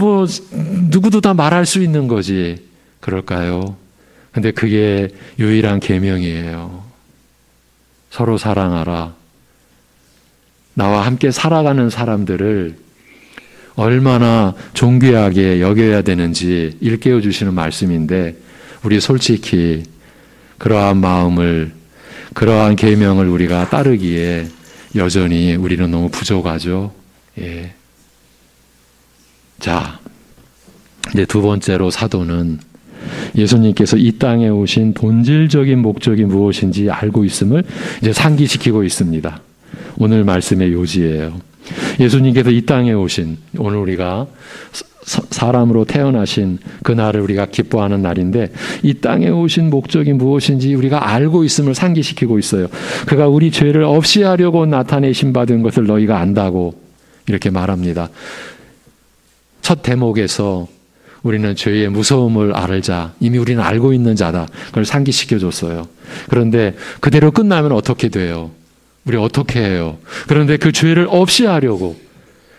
A: 누구도 다 말할 수 있는 거지. 그럴까요? 근데 그게 유일한 계명이에요. 서로 사랑하라. 나와 함께 살아가는 사람들을 얼마나 존귀하게 여겨야 되는지 일깨워 주시는 말씀인데, 우리 솔직히 그러한 마음을, 그러한 계명을 우리가 따르기에 여전히 우리는 너무 부족하죠. 예. 자, 이제 두 번째로 사도는 예수님께서 이 땅에 오신 본질적인 목적이 무엇인지 알고 있음을 이제 상기시키고 있습니다. 오늘 말씀의 요지예요. 예수님께서 이 땅에 오신, 오늘 우리가 사람으로 태어나신 그날을 우리가 기뻐하는 날인데, 이 땅에 오신 목적이 무엇인지 우리가 알고 있음을 상기시키고 있어요. 그가 우리 죄를 없이 하려고 나타내심 받은 것을 너희가 안다고 이렇게 말합니다. 첫 대목에서 우리는 죄의 무서움을 알자. 이미 우리는 알고 있는 자다. 그걸 상기시켜줬어요. 그런데 그대로 끝나면 어떻게 돼요? 우리 어떻게 해요? 그런데 그 죄를 없이 하려고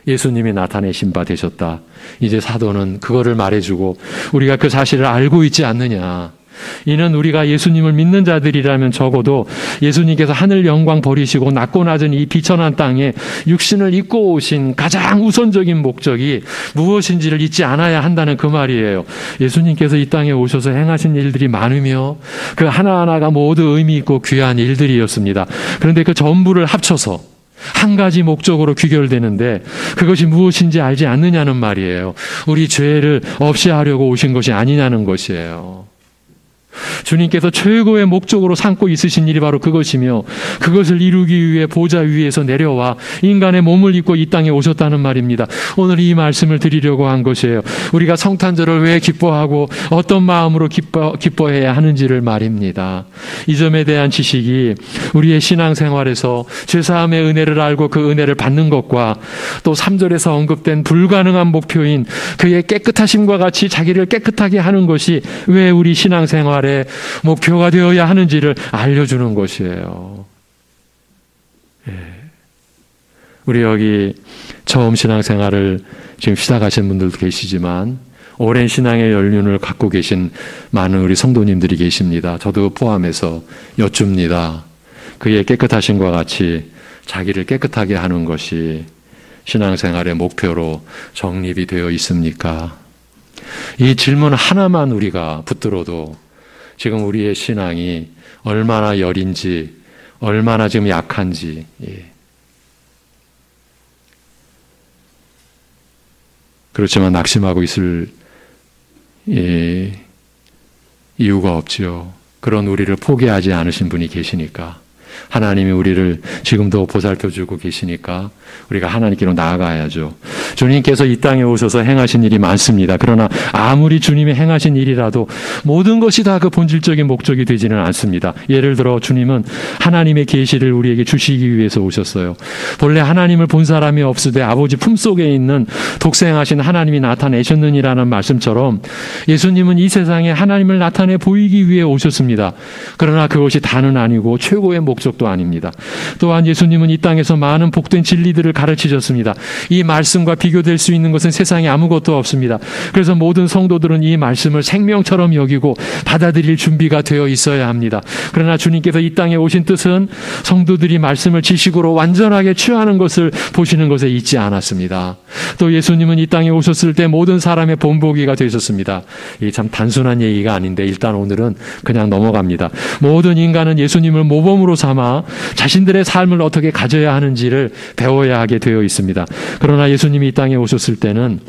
A: 예수님이 나타내신 바 되셨다. 이제 사도는 그거를 말해주고, 우리가 그 사실을 알고 있지 않느냐. 이는 우리가 예수님을 믿는 자들이라면 적어도 예수님께서 하늘 영광 버리시고 낮고 낮은 이 비천한 땅에 육신을 입고 오신 가장 우선적인 목적이 무엇인지를 잊지 않아야 한다는 그 말이에요. 예수님께서 이 땅에 오셔서 행하신 일들이 많으며 그 하나하나가 모두 의미 있고 귀한 일들이었습니다. 그런데 그 전부를 합쳐서 한 가지 목적으로 귀결되는데, 그것이 무엇인지 알지 않느냐는 말이에요. 우리 죄를 없이 하려고 오신 것이 아니냐는 것이에요. 주님께서 최고의 목적으로 삼고 있으신 일이 바로 그것이며, 그것을 이루기 위해 보좌 위에서 내려와 인간의 몸을 입고 이 땅에 오셨다는 말입니다. 오늘 이 말씀을 드리려고 한 것이에요. 우리가 성탄절을 왜 기뻐하고 어떤 마음으로 기뻐해야 하는지를 말입니다. 이 점에 대한 지식이 우리의 신앙생활에서 죄사함의 은혜를 알고 그 은혜를 받는 것과, 또 3절에서 언급된 불가능한 목표인 그의 깨끗하심과 같이 자기를 깨끗하게 하는 것이 왜 우리 신앙생활에 목표가 되어야 하는지를 알려주는 것이에요. 예. 우리 여기 처음 신앙생활을 지금 시작하신 분들도 계시지만, 오랜 신앙의 연륜을 갖고 계신 많은 우리 성도님들이 계십니다. 저도 포함해서 여쭙니다. 그의 깨끗하심과 같이 자기를 깨끗하게 하는 것이 신앙생활의 목표로 정립이 되어 있습니까? 이 질문 하나만 우리가 붙들어도 지금 우리의 신앙이 얼마나 여린지, 얼마나 지금 약한지. 예. 그렇지만 낙심하고 있을 이유가 없죠. 그런 우리를 포기하지 않으신 분이 계시니까, 하나님이 우리를 지금도 보살펴주고 계시니까 우리가 하나님께로 나아가야죠. 주님께서 이 땅에 오셔서 행하신 일이 많습니다. 그러나 아무리 주님이 행하신 일이라도 모든 것이 다 그 본질적인 목적이 되지는 않습니다. 예를 들어 주님은 하나님의 계시를 우리에게 주시기 위해서 오셨어요. 본래 하나님을 본 사람이 없으되 아버지 품속에 있는 독생하신 하나님이 나타내셨느니라는 말씀처럼, 예수님은 이 세상에 하나님을 나타내 보이기 위해 오셨습니다. 그러나 그것이 다는 아니고 최고의 목적 목적도 아닙니다. 또한 예수님은 이 땅에서 많은 복된 진리들을 가르치셨습니다. 이 말씀과 비교될 수 있는 것은 세상에 아무것도 없습니다. 그래서 모든 성도들은 이 말씀을 생명처럼 여기고 받아들일 준비가 되어 있어야 합니다. 그러나 주님께서 이 땅에 오신 뜻은 성도들이 말씀을 지식으로 완전하게 취하는 것을 보시는 것에 있지 않았습니다. 또 예수님은 이 땅에 오셨을 때 모든 사람의 본보기가 되셨습니다. 이게 참 단순한 얘기가 아닌데 일단 오늘은 그냥 넘어갑니다. 모든 인간은 예수님을 모범으로 삼아 자신들의 삶을 어떻게 가져야 하는지를 배워야 하게 되어 있습니다. 그러나 예수님이 이 땅에 오셨을 때는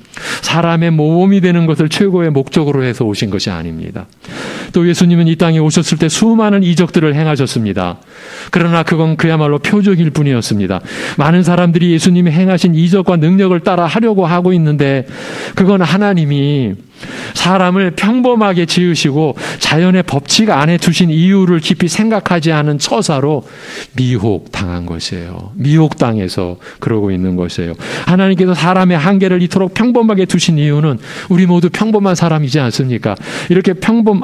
A: 사람의 모범이 되는 것을 최고의 목적으로 해서 오신 것이 아닙니다. 또 예수님은 이 땅에 오셨을 때 수많은 이적들을 행하셨습니다. 그러나 그건 그야말로 표적일 뿐이었습니다. 많은 사람들이 예수님이 행하신 이적과 능력을 따라 하려고 하고 있는데 그건 하나님이 사람을 평범하게 지으시고 자연의 법칙 안에 두신 이유를 깊이 생각하지 않은 처사로 미혹당한 것이에요. 미혹당해서 그러고 있는 것이에요. 하나님께서 사람의 한계를 이토록 평범하게 두신 이유는 우리 모두 평범한 사람이지 않습니까? 이렇게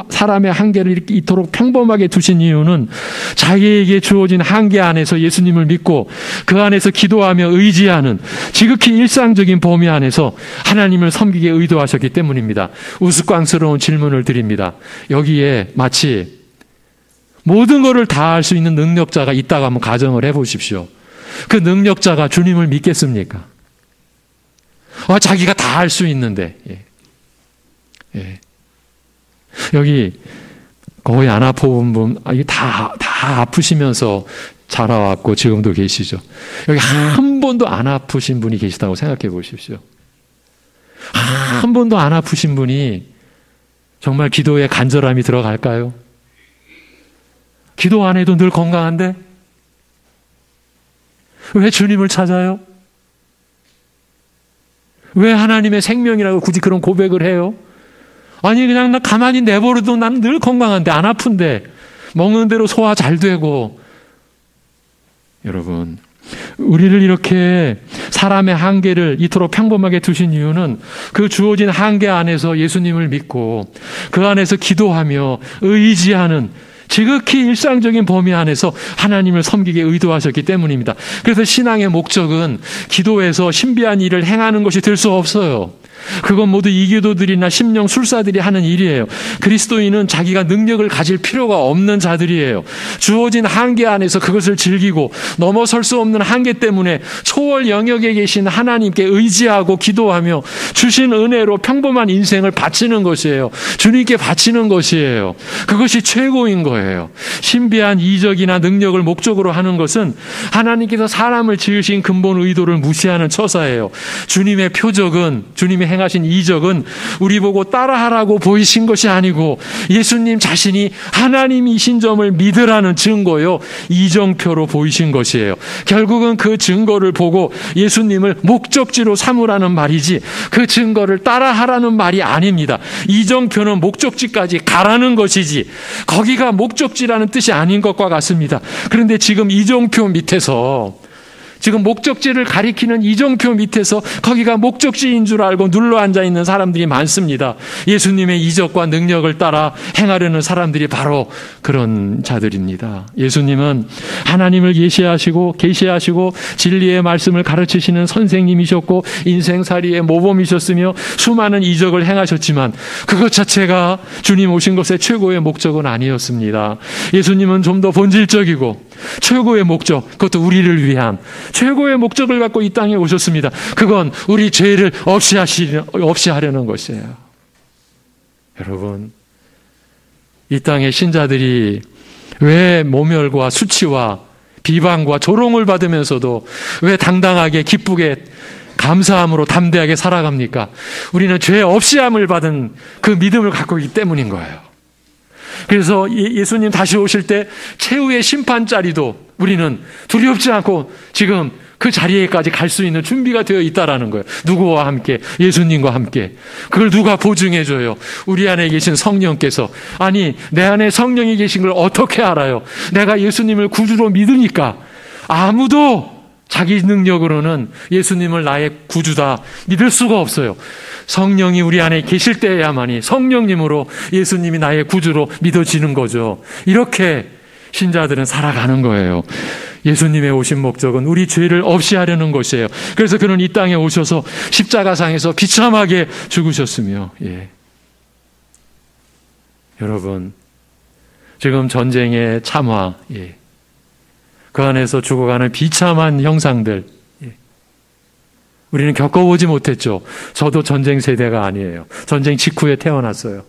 A: 사람의 한계를 이토록 평범하게 두신 이유는 자기에게 주어진 한계 안에서 예수님을 믿고 그 안에서 기도하며 의지하는 지극히 일상적인 범위 안에서 하나님을 섬기게 의도하셨기 때문입니다. 우스꽝스러운 질문을 드립니다. 여기에 마치 모든 것을 다 할 수 있는 능력자가 있다고 한번 가정을 해보십시오. 그 능력자가 주님을 믿겠습니까? 자기가 다 할 수 있는데. 예. 여기 거의 안 아파본 분, 다 아프시면서 자라왔고 지금도 계시죠. 여기 한 번도 안 아프신 분이 계시다고 생각해 보십시오. 한 번도 안 아프신 분이 정말 기도에 간절함이 들어갈까요? 기도 안 해도 늘 건강한데? 왜 주님을 찾아요? 왜 하나님의 생명이라고 굳이 그런 고백을 해요? 아니 그냥 나 가만히 내버려도 나는 늘 건강한데 안 아픈데 먹는 대로 소화 잘 되고. 여러분, 우리를 이렇게 사람의 한계를 이토록 평범하게 두신 이유는 그 주어진 한계 안에서 예수님을 믿고 그 안에서 기도하며 의지하는 지극히 일상적인 범위 안에서 하나님을 섬기게 의도하셨기 때문입니다. 그래서 신앙의 목적은 기도에서 신비한 일을 행하는 것이 될 수 없어요. 그건 모두 이교도들이나 심령술사들이 하는 일이에요. 그리스도인은 자기가 능력을 가질 필요가 없는 자들이에요. 주어진 한계 안에서 그것을 즐기고 넘어설 수 없는 한계 때문에 초월 영역에 계신 하나님께 의지하고 기도하며 주신 은혜로 평범한 인생을 바치는 것이에요. 주님께 바치는 것이에요. 그것이 최고인 거예요. 신비한 이적이나 능력을 목적으로 하는 것은 하나님께서 사람을 지으신 근본 의도를 무시하는 처사예요. 주님의 표적은, 주님의 행하신 이적은 우리 보고 따라하라고 보이신 것이 아니고 예수님 자신이 하나님이신 점을 믿으라는 증거요, 이정표로 보이신 것이에요. 결국은 그 증거를 보고 예수님을 목적지로 삼으라는 말이지 그 증거를 따라하라는 말이 아닙니다. 이정표는 목적지까지 가라는 것이지 거기가 목적지라는 뜻이 아닌 것과 같습니다. 그런데 지금 이정표 밑에서, 지금 목적지를 가리키는 이정표 밑에서 거기가 목적지인 줄 알고 눌러 앉아 있는 사람들이 많습니다. 예수님의 이적과 능력을 따라 행하려는 사람들이 바로 그런 자들입니다. 예수님은 하나님을 계시하시고 진리의 말씀을 가르치시는 선생님이셨고 인생살이의 모범이셨으며 수많은 이적을 행하셨지만 그것 자체가 주님 오신 것의 최고의 목적은 아니었습니다. 예수님은 좀 더 본질적이고 최고의 목적, 그것도 우리를 위한 최고의 목적을 갖고 이 땅에 오셨습니다. 그건 우리 죄를 없이 하려는 것이에요. 여러분, 이 땅의 신자들이 왜 모멸과 수치와 비방과 조롱을 받으면서도 왜 당당하게 기쁘게 감사함으로 담대하게 살아갑니까? 우리는 죄 없이 함을 받은 그 믿음을 갖고 있기 때문인 거예요. 그래서 예수님 다시 오실 때 최후의 심판 자리도 우리는 두렵지 않고 지금 그 자리에까지 갈 수 있는 준비가 되어 있다라는 거예요. 누구와 함께? 예수님과 함께. 그걸 누가 보증해줘요? 우리 안에 계신 성령께서. 아니, 내 안에 성령이 계신 걸 어떻게 알아요? 내가 예수님을 구주로 믿으니까. 아무도 자기 능력으로는 예수님을 나의 구주다 믿을 수가 없어요. 성령이 우리 안에 계실 때야만이 성령님으로 예수님이 나의 구주로 믿어지는 거죠. 이렇게 신자들은 살아가는 거예요. 예수님의 오신 목적은 우리 죄를 없이 하려는 것이에요. 그래서 그는 이 땅에 오셔서 십자가상에서 비참하게 죽으셨으며, 여러분, 지금 전쟁의 참화, 그 안에서 죽어가는 비참한 형상들, 우리는 겪어보지 못했죠. 저도 전쟁 세대가 아니에요. 전쟁 직후에 태어났어요.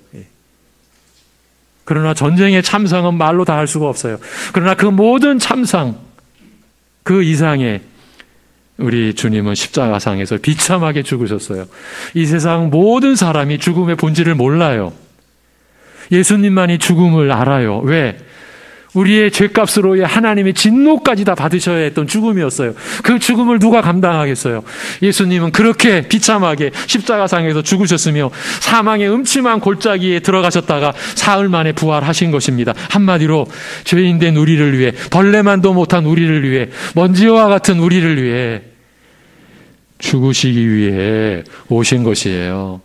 A: 그러나 전쟁의 참상은 말로 다 할 수가 없어요. 그러나 그 모든 참상, 그 이상의 우리 주님은 십자가상에서 비참하게 죽으셨어요. 이 세상 모든 사람이 죽음의 본질을 몰라요. 예수님만이 죽음을 알아요. 왜? 우리의 죄값으로의 하나님의 진노까지 다 받으셔야 했던 죽음이었어요. 그 죽음을 누가 감당하겠어요? 예수님은 그렇게 비참하게 십자가상에서 죽으셨으며 사망의 음침한 골짜기에 들어가셨다가 사흘 만에 부활하신 것입니다. 한마디로 죄인된 우리를 위해, 벌레만도 못한 우리를 위해, 먼지와 같은 우리를 위해 죽으시기 위해 오신 것이에요.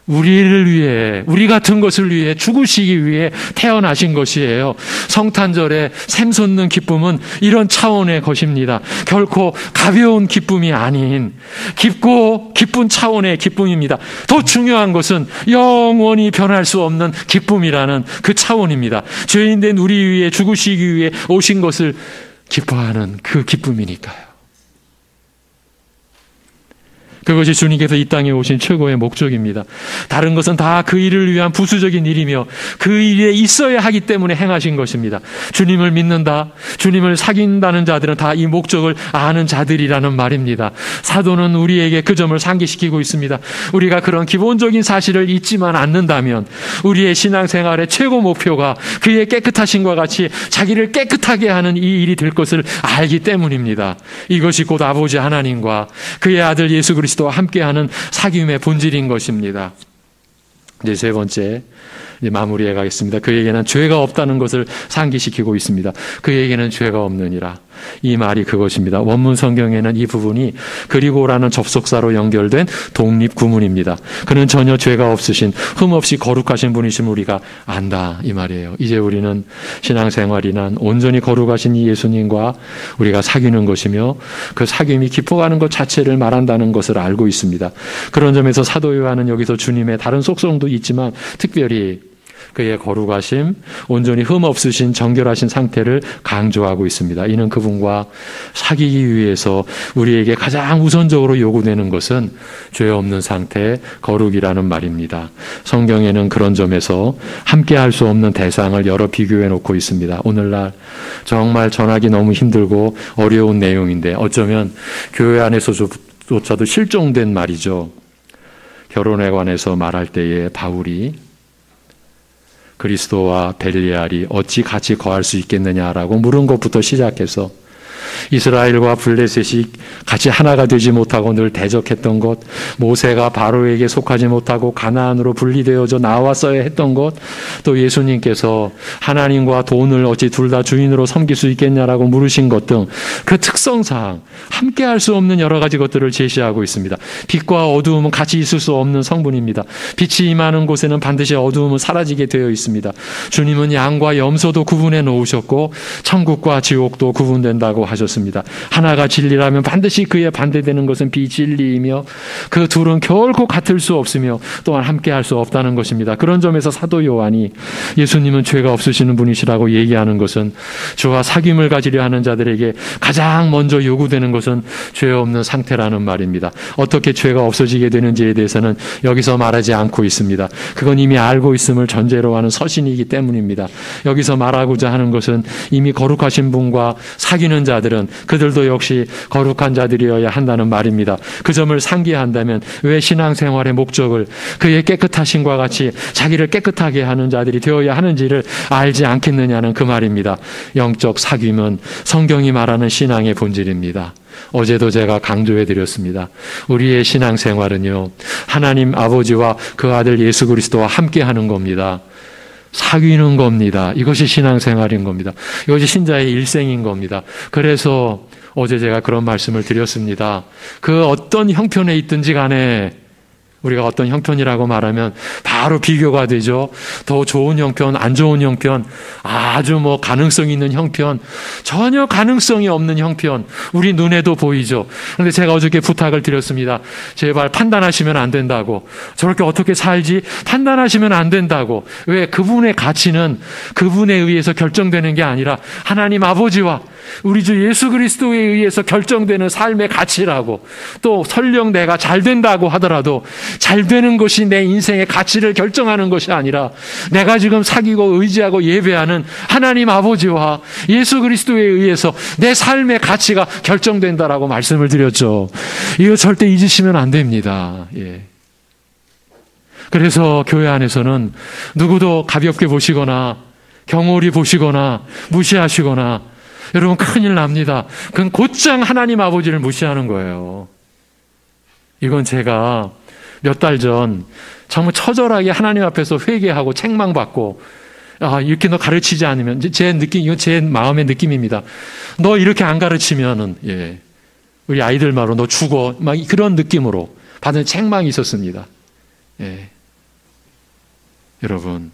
A: 우리를 위해, 우리 같은 것을 위해 죽으시기 위해 태어나신 것이에요. 성탄절의 샘솟는 기쁨은 이런 차원의 것입니다. 결코 가벼운 기쁨이 아닌 깊고 기쁜 차원의 기쁨입니다. 더 중요한 것은 영원히 변할 수 없는 기쁨이라는 그 차원입니다. 죄인된 우리 위해 죽으시기 위해 오신 것을 기뻐하는 그 기쁨이니까요. 그것이 주님께서 이 땅에 오신 최고의 목적입니다. 다른 것은 다 그 일을 위한 부수적인 일이며 그 일에 있어야 하기 때문에 행하신 것입니다. 주님을 믿는다, 주님을 사귄다는 자들은 다 이 목적을 아는 자들이라는 말입니다. 사도는 우리에게 그 점을 상기시키고 있습니다. 우리가 그런 기본적인 사실을 잊지만 않는다면 우리의 신앙생활의 최고 목표가 그의 깨끗하심과 같이 자기를 깨끗하게 하는 이 일이 될 것을 알기 때문입니다. 이것이 곧 아버지 하나님과 그의 아들 예수 그리스도와 함께하는 사귐의 본질인 것입니다. 이제 세 번째, 이제 마무리해 가겠습니다. 그에게는 죄가 없다는 것을 상기시키고 있습니다. 그에게는 죄가 없느니라. 이 말이 그것입니다. 원문 성경에는 이 부분이 그리고라는 접속사로 연결된 독립구문입니다. 그는 전혀 죄가 없으신, 흠없이 거룩하신 분이심을 우리가 안다, 이 말이에요. 이제 우리는 신앙생활이란 온전히 거룩하신 이 예수님과 우리가 사귀는 것이며 그 사귐이 깊어가는 것 자체를 말한다는 것을 알고 있습니다. 그런 점에서 사도 요한은 여기서 주님의 다른 속성도 있지만 특별히 그의 거룩하심, 온전히 흠없으신 정결하신 상태를 강조하고 있습니다. 이는 그분과 사귀기 위해서 우리에게 가장 우선적으로 요구되는 것은 죄 없는 상태, 거룩이라는 말입니다. 성경에는 그런 점에서 함께할 수 없는 대상을 여러 비교해 놓고 있습니다. 오늘날 정말 전하기 너무 힘들고 어려운 내용인데 어쩌면 교회 안에서조차도 실종된 말이죠. 결혼에 관해서 말할 때에 바울이 그리스도와 벨리알이 어찌 같이 거할 수 있겠느냐라고 물은 것부터 시작해서 이스라엘과 블레셋이 같이 하나가 되지 못하고 늘 대적했던 것, 모세가 바로에게 속하지 못하고 가나안으로 분리되어져 나왔어야 했던 것, 또 예수님께서 하나님과 돈을 어찌 둘 다 주인으로 섬길 수 있겠냐라고 물으신 것 등 그 특성상 함께할 수 없는 여러 가지 것들을 제시하고 있습니다. 빛과 어두움은 같이 있을 수 없는 성분입니다. 빛이 임하는 곳에는 반드시 어두움은 사라지게 되어 있습니다. 주님은 양과 염소도 구분해 놓으셨고 천국과 지옥도 구분된다고 하셨습니다. 하나가 진리라면 반드시 그에 반대되는 것은 비진리이며 그 둘은 결코 같을 수 없으며 또한 함께할 수 없다는 것입니다. 그런 점에서 사도 요한이 예수님은 죄가 없으시는 분이시라고 얘기하는 것은 주와 사귐을 가지려 하는 자들에게 가장 먼저 요구되는 것은 죄 없는 상태라는 말입니다. 어떻게 죄가 없어지게 되는지에 대해서는 여기서 말하지 않고 있습니다. 그건 이미 알고 있음을 전제로 하는 서신이기 때문입니다. 여기서 말하고자 하는 것은 이미 거룩하신 분과 사귀는 자들은 그들도 역시 거룩한 자들이어야 한다는 말입니다. 그 점을 상기한다면 왜 신앙생활의 목적을 그의 깨끗하심과 같이 자기를 깨끗하게 하는 자들이 되어야 하는지를 알지 않겠느냐는 그 말입니다. 영적 사귐은 성경이 말하는 신앙의 본질입니다. 어제도 제가 강조해 드렸습니다. 우리의 신앙생활은요, 하나님 아버지와 그 아들 예수 그리스도와 함께 하는 겁니다. 사귀는 겁니다. 이것이 신앙생활인 겁니다. 이것이 신자의 일생인 겁니다. 그래서 어제 제가 그런 말씀을 드렸습니다. 그 어떤 형편에 있든지 간에 우리가 어떤 형편이라고 말하면 바로 비교가 되죠. 더 좋은 형편, 안 좋은 형편, 아주 가능성 있는 형편, 전혀 가능성이 없는 형편, 우리 눈에도 보이죠. 그런데 제가 어저께 부탁을 드렸습니다. 제발 판단하시면 안 된다고. 저렇게 어떻게 살지? 판단하시면 안 된다고. 왜? 그분의 가치는 그분에 의해서 결정되는 게 아니라 하나님 아버지와 우리 주 예수 그리스도에 의해서 결정되는 삶의 가치라고. 또 설령 내가 잘 된다고 하더라도 잘 되는 것이 내 인생의 가치를 결정하는 것이 아니라 내가 지금 사귀고 의지하고 예배하는 하나님 아버지와 예수 그리스도에 의해서 내 삶의 가치가 결정된다라고 말씀을 드렸죠. 이거 절대 잊으시면 안 됩니다. 예. 그래서 교회 안에서는 누구도 가볍게 보시거나 경홀히 보시거나 무시하시거나 여러분 큰일 납니다. 그건 곧장 하나님 아버지를 무시하는 거예요. 이건 제가 몇 달 전 정말 처절하게 하나님 앞에서 회개하고 책망받고 이렇게 너 가르치지 않으면 제 느낌, 이건 제 마음의 느낌입니다. 너 이렇게 안 가르치면은 우리 아이들 말로 너 죽어 막 그런 느낌으로 받은 책망이 있었습니다. 여러분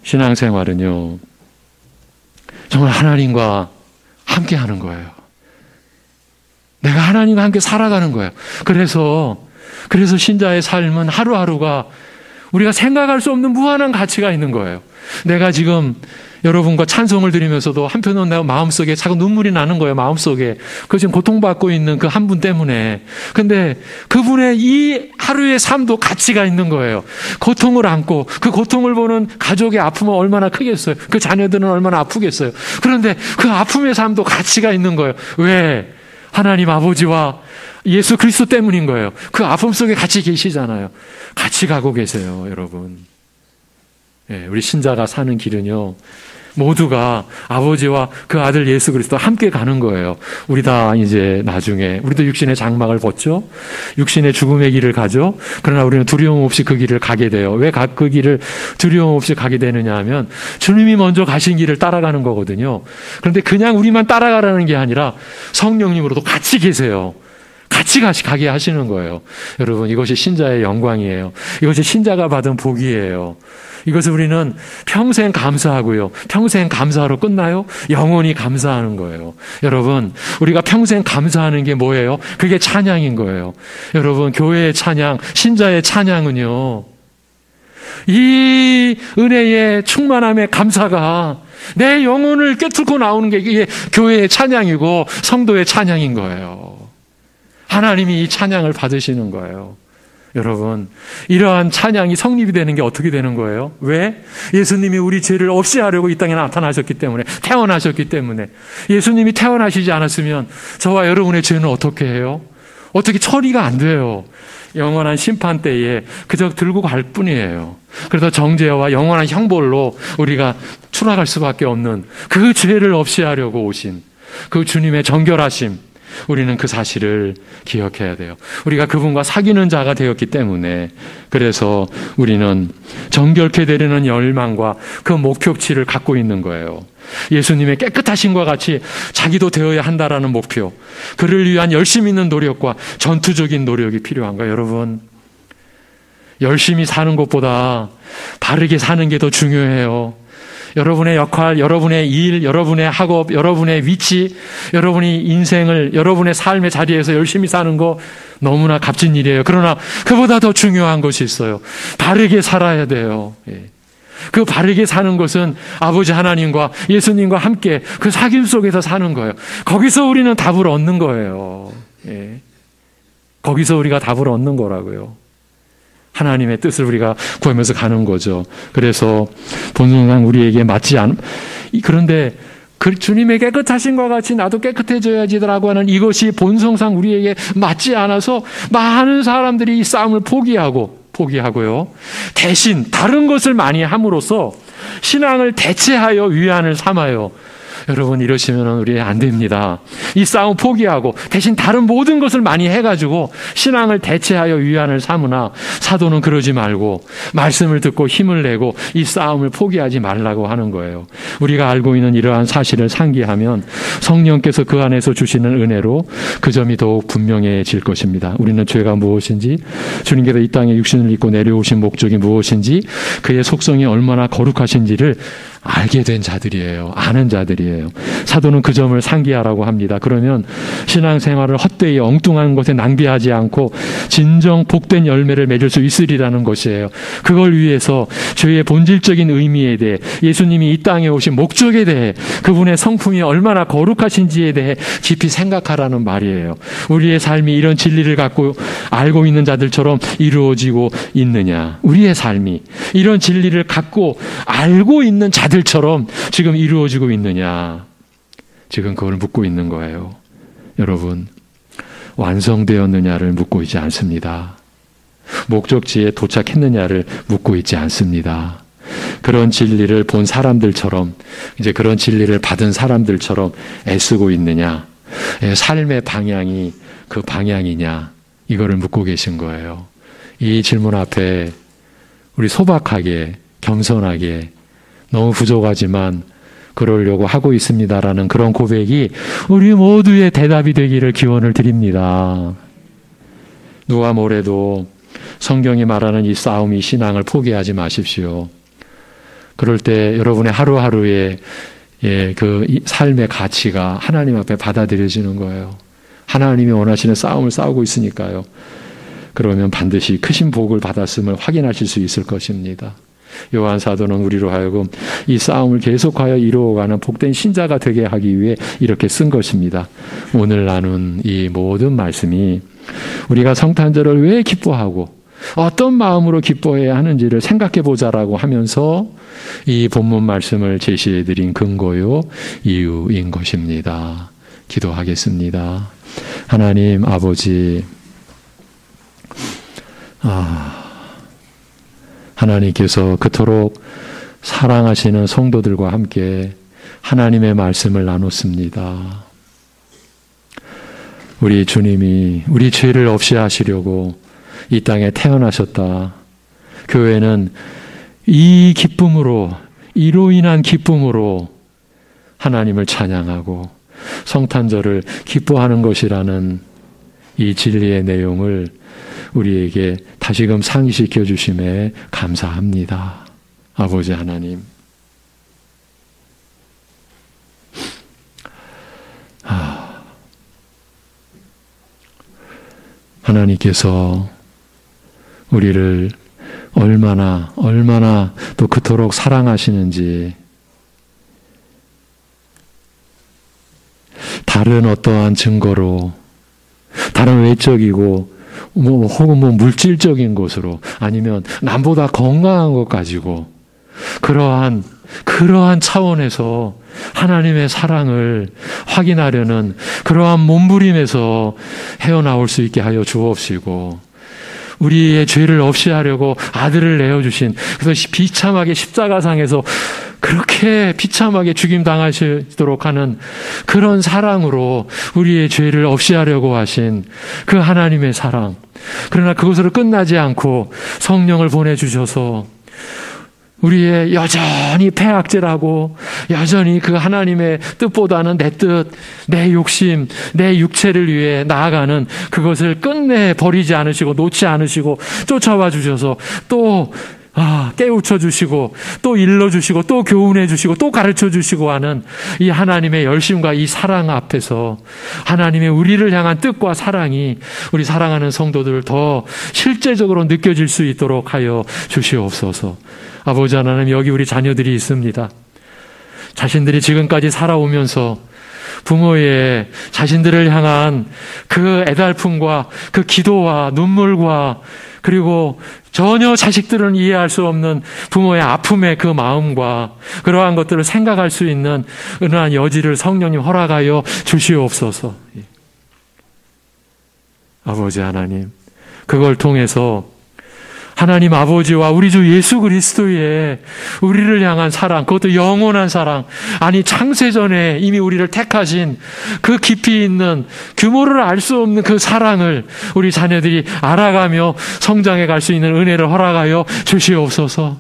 A: 신앙생활은요 정말 하나님과 함께 하는 거예요. 내가 하나님과 함께 살아가는 거예요. 그래서 신자의 삶은 하루하루가 우리가 생각할 수 없는 무한한 가치가 있는 거예요. 내가 지금 여러분과 찬송을 드리면서도 한편으로 내가 마음속에 자꾸 눈물이 나는 거예요. 마음속에. 그 지금 고통받고 있는 그 한 분 때문에. 근데 그분의 이 하루의 삶도 가치가 있는 거예요. 고통을 안고 그 고통을 보는 가족의 아픔은 얼마나 크겠어요. 그 자녀들은 얼마나 아프겠어요. 그런데 그 아픔의 삶도 가치가 있는 거예요. 왜? 하나님 아버지와 예수 그리스도 때문인 거예요. 그 아픔 속에 같이 계시잖아요. 같이 가고 계세요, 여러분. 우리 신자가 사는 길은요, 모두가 아버지와 그 아들 예수 그리스도 함께 가는 거예요. 우리 다 이제 나중에, 우리도 육신의 장막을 벗죠? 육신의 죽음의 길을 가죠? 그러나 우리는 두려움 없이 그 길을 가게 돼요. 왜 그 길을 두려움 없이 가게 되느냐 하면 주님이 먼저 가신 길을 따라가는 거거든요. 그런데 그냥 우리만 따라가라는 게 아니라 성령님으로도 같이 계세요. 같이 가게 하시는 거예요. 여러분, 이것이 신자의 영광이에요. 이것이 신자가 받은 복이에요. 이것을 우리는 평생 감사하고요. 평생 감사하러 끝나요? 영원히 감사하는 거예요. 여러분, 우리가 평생 감사하는 게 뭐예요? 그게 찬양인 거예요. 여러분, 교회의 찬양, 신자의 찬양은요, 이 은혜의 충만함의 감사가 내 영혼을 꿰뚫고 나오는 게 이게 교회의 찬양이고 성도의 찬양인 거예요. 하나님이 이 찬양을 받으시는 거예요. 여러분, 이러한 찬양이 성립이 되는 게 어떻게 되는 거예요? 왜? 예수님이 우리 죄를 없이 하려고 이 땅에 나타나셨기 때문에, 태어나셨기 때문에. 예수님이 태어나시지 않았으면 저와 여러분의 죄는 어떻게 해요? 어떻게 처리가 안 돼요? 영원한 심판 때에 그저 들고 갈 뿐이에요. 그래서 정죄와 영원한 형벌로 우리가 추락할 수밖에 없는 그 죄를 없이 하려고 오신 그 주님의 정결하심, 우리는 그 사실을 기억해야 돼요. 우리가 그분과 사귀는 자가 되었기 때문에, 그래서 우리는 정결케 되려는 열망과 그 목표치를 갖고 있는 거예요. 예수님의 깨끗하심과 같이 자기도 되어야 한다라는 목표, 그를 위한 열심 있는 노력과 전투적인 노력이 필요한 거예요. 여러분, 열심히 사는 것보다 바르게 사는 게 더 중요해요. 여러분의 역할, 여러분의 일, 여러분의 학업, 여러분의 위치, 여러분이 인생을, 여러분의 삶의 자리에서 열심히 사는 거 너무나 값진 일이에요. 그러나 그보다 더 중요한 것이 있어요. 바르게 살아야 돼요. 그 바르게 사는 것은 아버지 하나님과 예수님과 함께 그 사귐 속에서 사는 거예요. 거기서 우리는 답을 얻는 거예요. 거기서 우리가 답을 얻는 거라고요. 하나님의 뜻을 우리가 구하면서 가는 거죠. 그래서 본성상 우리에게 맞지 않은, 그런데 그 주님의 깨끗하심과 같이 나도 깨끗해져야지라고 하는 이것이 본성상 우리에게 맞지 않아서 많은 사람들이 이 싸움을 포기하고요. 대신 다른 것을 많이 함으로써 신앙을 대체하여 위안을 삼아요. 여러분 이러시면 우리 안 됩니다. 이 싸움 포기하고 대신 다른 모든 것을 많이 해가지고 신앙을 대체하여 위안을 삼으나 사도는 그러지 말고 말씀을 듣고 힘을 내고 이 싸움을 포기하지 말라고 하는 거예요. 우리가 알고 있는 이러한 사실을 상기하면 성령께서 그 안에서 주시는 은혜로 그 점이 더욱 분명해질 것입니다. 우리는 죄가 무엇인지, 주님께서 이 땅에 육신을 입고 내려오신 목적이 무엇인지, 그의 속성이 얼마나 거룩하신지를 알게 된 자들이에요. 아는 자들이에요. 사도는 그 점을 상기하라고 합니다. 그러면 신앙생활을 헛되이 엉뚱한 것에 낭비하지 않고 진정 복된 열매를 맺을 수 있으리라는 것이에요. 그걸 위해서 죄의 본질적인 의미에 대해, 예수님이 이 땅에 오신 목적에 대해, 그분의 성품이 얼마나 거룩하신지에 대해 깊이 생각하라는 말이에요. 우리의 삶이 이런 진리를 갖고 알고 있는 자들처럼 이루어지고 있느냐, 우리의 삶이 이런 진리를 갖고 알고 있는 자들처럼 지금 이루어지고 있느냐, 지금 그걸 묻고 있는 거예요. 여러분, 완성되었느냐를 묻고 있지 않습니다. 목적지에 도착했느냐를 묻고 있지 않습니다. 그런 진리를 본 사람들처럼, 이제 그런 진리를 받은 사람들처럼 애쓰고 있느냐, 삶의 방향이 그 방향이냐, 이거를 묻고 계신 거예요. 이 질문 앞에 우리 소박하게, 겸손하게, 너무 부족하지만 그러려고 하고 있습니다라는 그런 고백이 우리 모두의 대답이 되기를 기원을 드립니다. 누가 뭐래도 성경이 말하는 이 싸움, 이 신앙을 포기하지 마십시오. 그럴 때 여러분의 하루하루의 그 삶의 가치가 하나님 앞에 받아들여지는 거예요. 하나님이 원하시는 싸움을 싸우고 있으니까요. 그러면 반드시 크신 복을 받았음을 확인하실 수 있을 것입니다. 요한 사도는 우리로 하여금 이 싸움을 계속하여 이루어가는 복된 신자가 되게 하기 위해 이렇게 쓴 것입니다. 오늘 나눈 이 모든 말씀이 우리가 성탄절을 왜 기뻐하고 어떤 마음으로 기뻐해야 하는지를 생각해 보자라고 하면서 이 본문 말씀을 제시해 드린 근거요 이유인 것입니다. 기도하겠습니다. 하나님 아버지, 하나님께서 그토록 사랑하시는 성도들과 함께 하나님의 말씀을 나눴습니다. 우리 주님이 우리 죄를 없이 하시려고 이 땅에 태어나셨다. 교회는 이 기쁨으로, 이로 인한 기쁨으로 하나님을 찬양하고 성탄절을 기뻐하는 것이라는 이 진리의 내용을 우리에게 다시금 상기시켜 주심에 감사합니다. 아버지 하나님, 하나님께서 우리를 얼마나 또 그토록 사랑하시는지 다른 어떠한 증거로, 다른 외적이고 혹은 물질적인 것으로, 아니면 남보다 건강한 것 가지고 그러한 차원에서 하나님의 사랑을 확인하려는 그러한 몸부림에서 헤어나올 수 있게 하여 주옵시고, 우리의 죄를 없이 하려고 아들을 내어주신, 그래서 비참하게 십자가상에서 그렇게 비참하게 죽임당하시도록 하는 그런 사랑으로 우리의 죄를 없이 하려고 하신 그 하나님의 사랑, 그러나 그것으로 끝나지 않고 성령을 보내주셔서 우리의 여전히 폐악질하고 여전히 그 하나님의 뜻보다는 내 뜻, 내 욕심, 내 육체를 위해 나아가는 그것을 끝내 버리지 않으시고 놓지 않으시고 쫓아와 주셔서 또 깨우쳐 주시고 또 일러주시고 또 교훈해 주시고 또 가르쳐 주시고 하는 이 하나님의 열심과 이 사랑 앞에서 하나님의 우리를 향한 뜻과 사랑이 우리 사랑하는 성도들 더 실제적으로 느껴질 수 있도록 하여 주시옵소서. 아버지 하나님, 여기 우리 자녀들이 있습니다. 자신들이 지금까지 살아오면서 부모의 자신들을 향한 그 애달픔과 그 기도와 눈물과, 그리고 전혀 자식들은 이해할 수 없는 부모의 아픔의 그 마음과 그러한 것들을 생각할 수 있는 은혜한 여지를 성령님 허락하여 주시옵소서. 아버지 하나님, 그걸 통해서
C: 하나님 아버지와 우리 주 예수 그리스도의 우리를 향한 사랑, 그것도 영원한 사랑, 아니 창세전에 이미 우리를 택하신 그 깊이 있는 규모를 알 수 없는 그 사랑을 우리 자녀들이 알아가며 성장해 갈 수 있는 은혜를 허락하여 주시옵소서.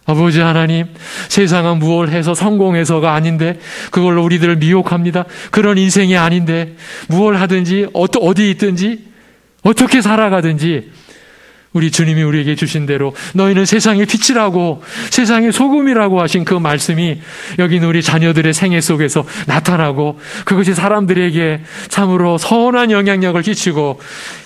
C: 아버지 하나님, 세상은 무엇을 해서 성공해서가 아닌데 그걸로 우리들을 미혹합니다. 그런 인생이 아닌데 무엇을 하든지 어디 있든지 어떻게 살아가든지 우리 주님이 우리에게 주신 대로 너희는 세상의 빛이라고, 세상의 소금이라고 하신 그 말씀이 여기 있는 우리 자녀들의 생애 속에서 나타나고, 그것이 사람들에게 참으로 선한 영향력을 끼치고,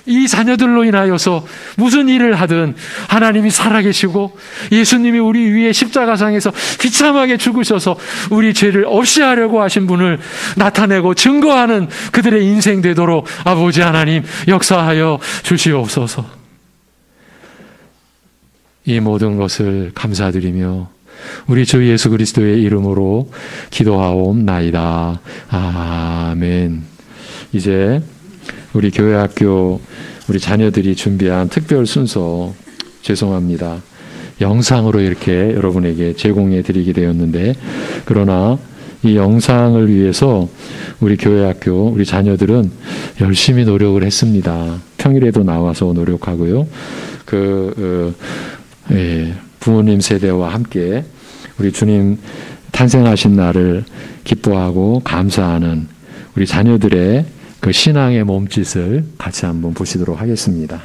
C: 이 자녀들로 인하여서 무슨 일을 하든 하나님이 살아계시고 예수님이 우리 위에 십자가상에서 비참하게 죽으셔서 우리 죄를 없이 하려고 하신 분을 나타내고 증거하는 그들의 인생 되도록 아버지 하나님 역사하여 주시옵소서. 이 모든 것을 감사드리며 우리 주 예수 그리스도의 이름으로 기도하옵나이다. 아멘. 이제 우리 교회학교 우리 자녀들이 준비한 특별 순서, 죄송합니다, 영상으로 이렇게 여러분에게 제공해 드리게 되었는데, 그러나 이 영상을 위해서 우리 교회학교 우리 자녀들은 열심히 노력을 했습니다. 평일에도 나와서 노력하고요. 부모님 세대와 함께 우리 주님 탄생하신 날을 기뻐하고 감사하는 우리 자녀들의 그 신앙의 몸짓을 같이 한번 보시도록 하겠습니다.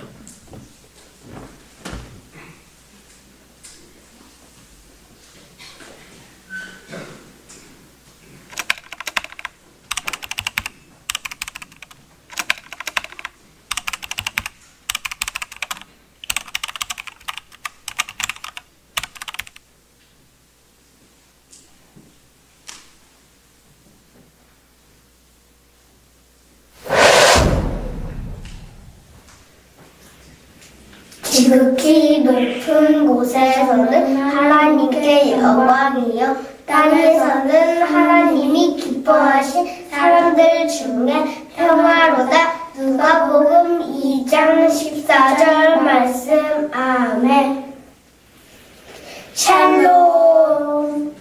D: 지극히 높은 곳에서는 하나님께 영광이요, 땅에서는 하나님이 기뻐하신 사람들 중에 평화로다. 누가복음 2장 14절 말씀. 아멘. 샬롬.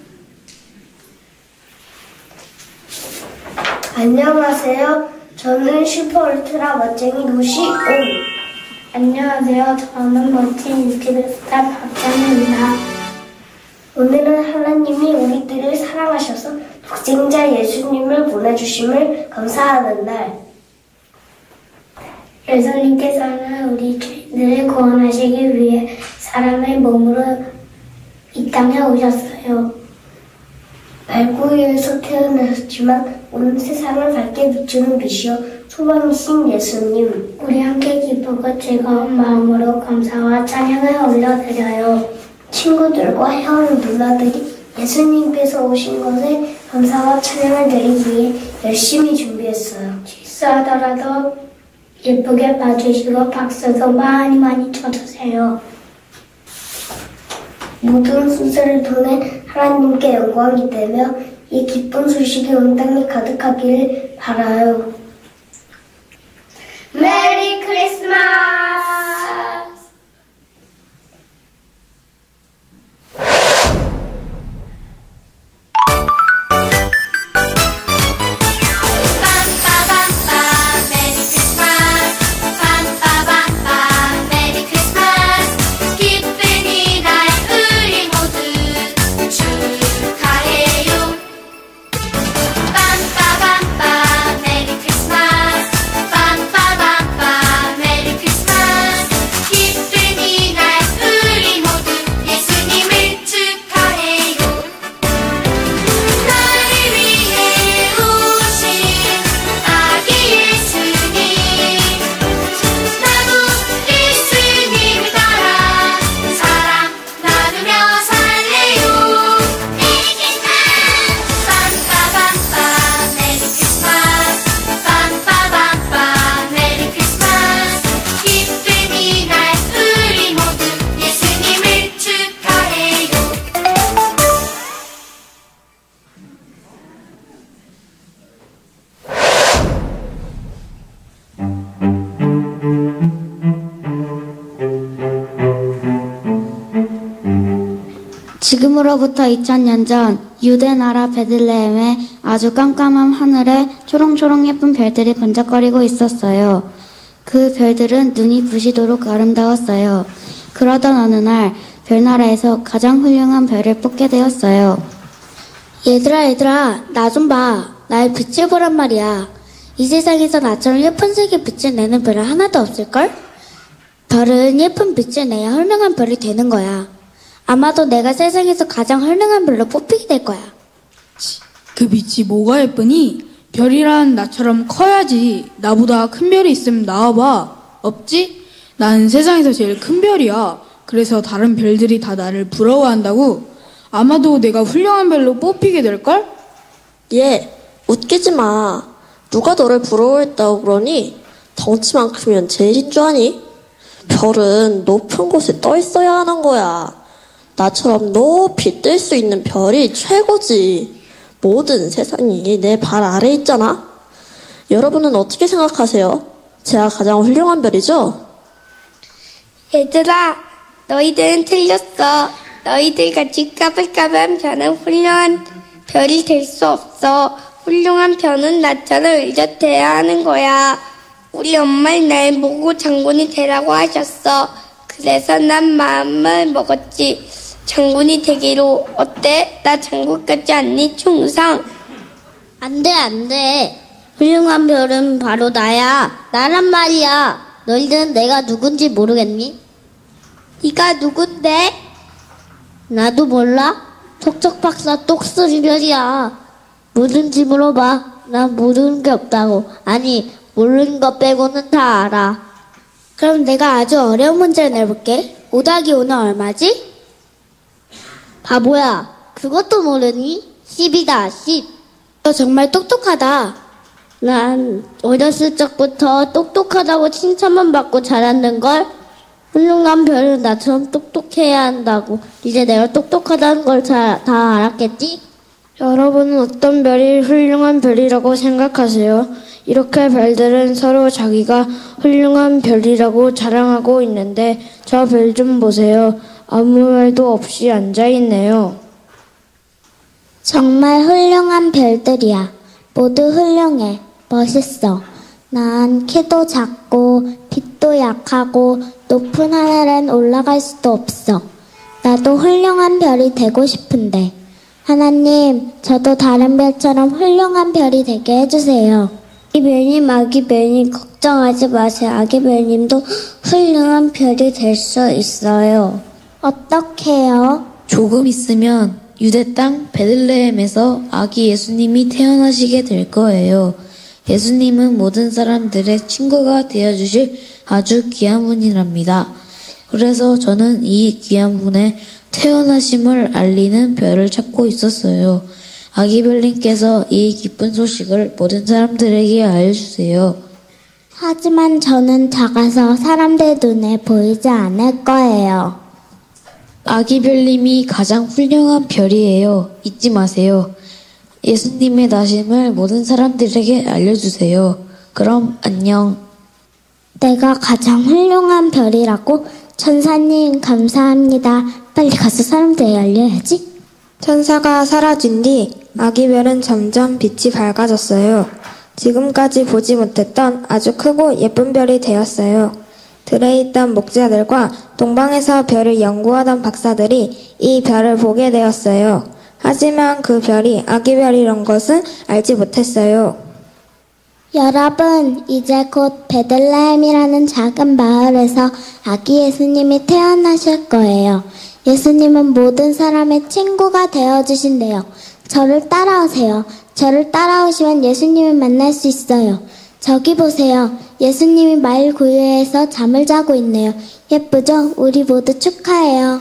D: 안녕하세요. 저는 슈퍼울트라 멋쟁이 루시 온. 안녕하세요. 저는 멋진 유키드스타 박찬입니다. 오늘은 하나님이 우리들을 사랑하셔서 독생자 예수님을 보내주심을 감사하는 날. 예수님께서는 우리 죄인들을 구원하시기 위해 사람의 몸으로 이 땅에 오셨어요. 발구유에서 태어나셨지만 온 세상을 밝게 비추는 빛이요 소망이신 예수님, 우리 함께 기쁘고 즐거운 마음으로 감사와 찬양을 올려드려요. 친구들과 형 누나들이 예수님께서 오신 것에 감사와 찬양을 드리기 위해 열심히 준비했어요. 실수하더라도 예쁘게 봐주시고 박수도 많이 쳐주세요. 모든 순서를 통해 하나님께 영광이 되며 이 기쁜 소식이 온 땅에 가득하기를 바라요. 메리 크리스마스!
E: 메리 크리스마스 지금으로부터 2000년 전 유대 나라 베들레헴에 아주 깜깜한 하늘에 초롱초롱 예쁜 별들이 번쩍거리고 있었어요. 그 별들은 눈이 부시도록 아름다웠어요. 그러던 어느 날 별나라에서 가장 훌륭한 별을 뽑게 되었어요.
F: 얘들아, 나 좀 봐. 나의 빛을 보란 말이야. 이 세상에서 나처럼 예쁜 색의 빛을 내는 별은 하나도 없을걸? 별은 예쁜 빛을 내야 훌륭한 별이 되는 거야. 아마도 내가 세상에서 가장 훌륭한 별로 뽑히게 될 거야.
G: 그 빛이 뭐가 예쁘니? 별이란 나처럼 커야지. 나보다 큰 별이 있으면 나와봐. 없지? 난 세상에서 제일 큰 별이야. 그래서 다른 별들이 다 나를 부러워한다고. 아마도 내가 훌륭한 별로 뽑히게 될걸?
H: 얘, 웃기지 마. 누가 너를 부러워했다고 그러니? 덩치만 크면 제일인 줄 아니? 별은 높은 곳에 떠 있어야 하는 거야. 나처럼 높이 뜰 수 있는 별이 최고지. 모든 세상이 내 발 아래에 있잖아. 여러분은 어떻게 생각하세요? 제가 가장 훌륭한 별이죠?
D: 얘들아, 너희들은 틀렸어. 너희들 같이 까불까불한 별은 훌륭한 별이 될 수 없어. 훌륭한 별은 나처럼 의젓해야 하는 거야. 우리 엄마는 날 보고 장군이 되라고 하셨어. 그래서 난 마음을 먹었지. 장군이 되기로. 어때? 나 장군 같지 않니? 충성.
F: 안 돼. 훌륭한 별은 바로 나야. 나란 말이야. 너희들은 내가 누군지 모르겠니?
D: 네가 누군데?
F: 나도 몰라? 척척박사 똑소리 별이야. 뭐든지 물어봐. 난 모르는 게 없다고. 아니, 모르는 것 빼고는 다 알아.
D: 그럼 내가 아주 어려운 문제를 내볼게. 5 더하기 5는 얼마지?
F: 바보야. 그것도 모르니? 10이다, 10.
D: 너 정말 똑똑하다.
F: 난 어렸을 적부터 똑똑하다고 칭찬만 받고 자랐는걸? 훌륭한 별은 나처럼 똑똑해야 한다고. 이제 내가 똑똑하다는 걸 다 알았겠지?
I: 여러분은 어떤 별이 훌륭한 별이라고 생각하세요? 이렇게 별들은 서로 자기가 훌륭한 별이라고 자랑하고 있는데 저 별 좀 보세요. 아무 말도 없이 앉아있네요.
E: 정말 훌륭한 별들이야. 모두 훌륭해. 멋있어. 난 키도 작고 빛도 약하고 높은 하늘엔 올라갈 수도 없어. 나도 훌륭한 별이 되고 싶은데. 하나님, 저도 다른 별처럼 훌륭한 별이 되게 해주세요. 아기 별님 걱정하지 마세요. 아기 별님도 훌륭한 별이 될 수 있어요. 어떡해요?
J: 조금 있으면 유대 땅 베들레헴에서 아기 예수님이 태어나시게 될 거예요. 예수님은 모든 사람들의 친구가 되어주실 아주 귀한 분이랍니다. 그래서 저는 이 귀한 분의 태어나심을 알리는 별을 찾고 있었어요. 아기 별님께서 이 기쁜 소식을 모든 사람들에게 알려주세요.
E: 하지만 저는 작아서 사람들 눈에 보이지 않을 거예요.
J: 아기 별님이 가장 훌륭한 별이에요. 잊지 마세요. 예수님의 나심을 모든 사람들에게 알려주세요. 그럼 안녕.
E: 내가 가장 훌륭한 별이라고? 천사님 감사합니다. 빨리 가서 사람들에게 알려야지.
I: 천사가 사라진 뒤 아기 별은 점점 빛이 밝아졌어요. 지금까지 보지 못했던 아주 크고 예쁜 별이 되었어요. 들에 있던 목자들과 동방에서 별을 연구하던 박사들이 이 별을 보게 되었어요. 하지만 그 별이 아기 별이란 것은 알지 못했어요.
E: 여러분, 이제 곧 베들레헴이라는 작은 마을에서 아기 예수님이 태어나실 거예요. 예수님은 모든 사람의 친구가 되어주신대요. 저를 따라오세요. 저를 따라오시면 예수님을 만날 수 있어요. 저기 보세요. 예수님이 마을 구유에서 잠을 자고 있네요. 예쁘죠? 우리 모두 축하해요.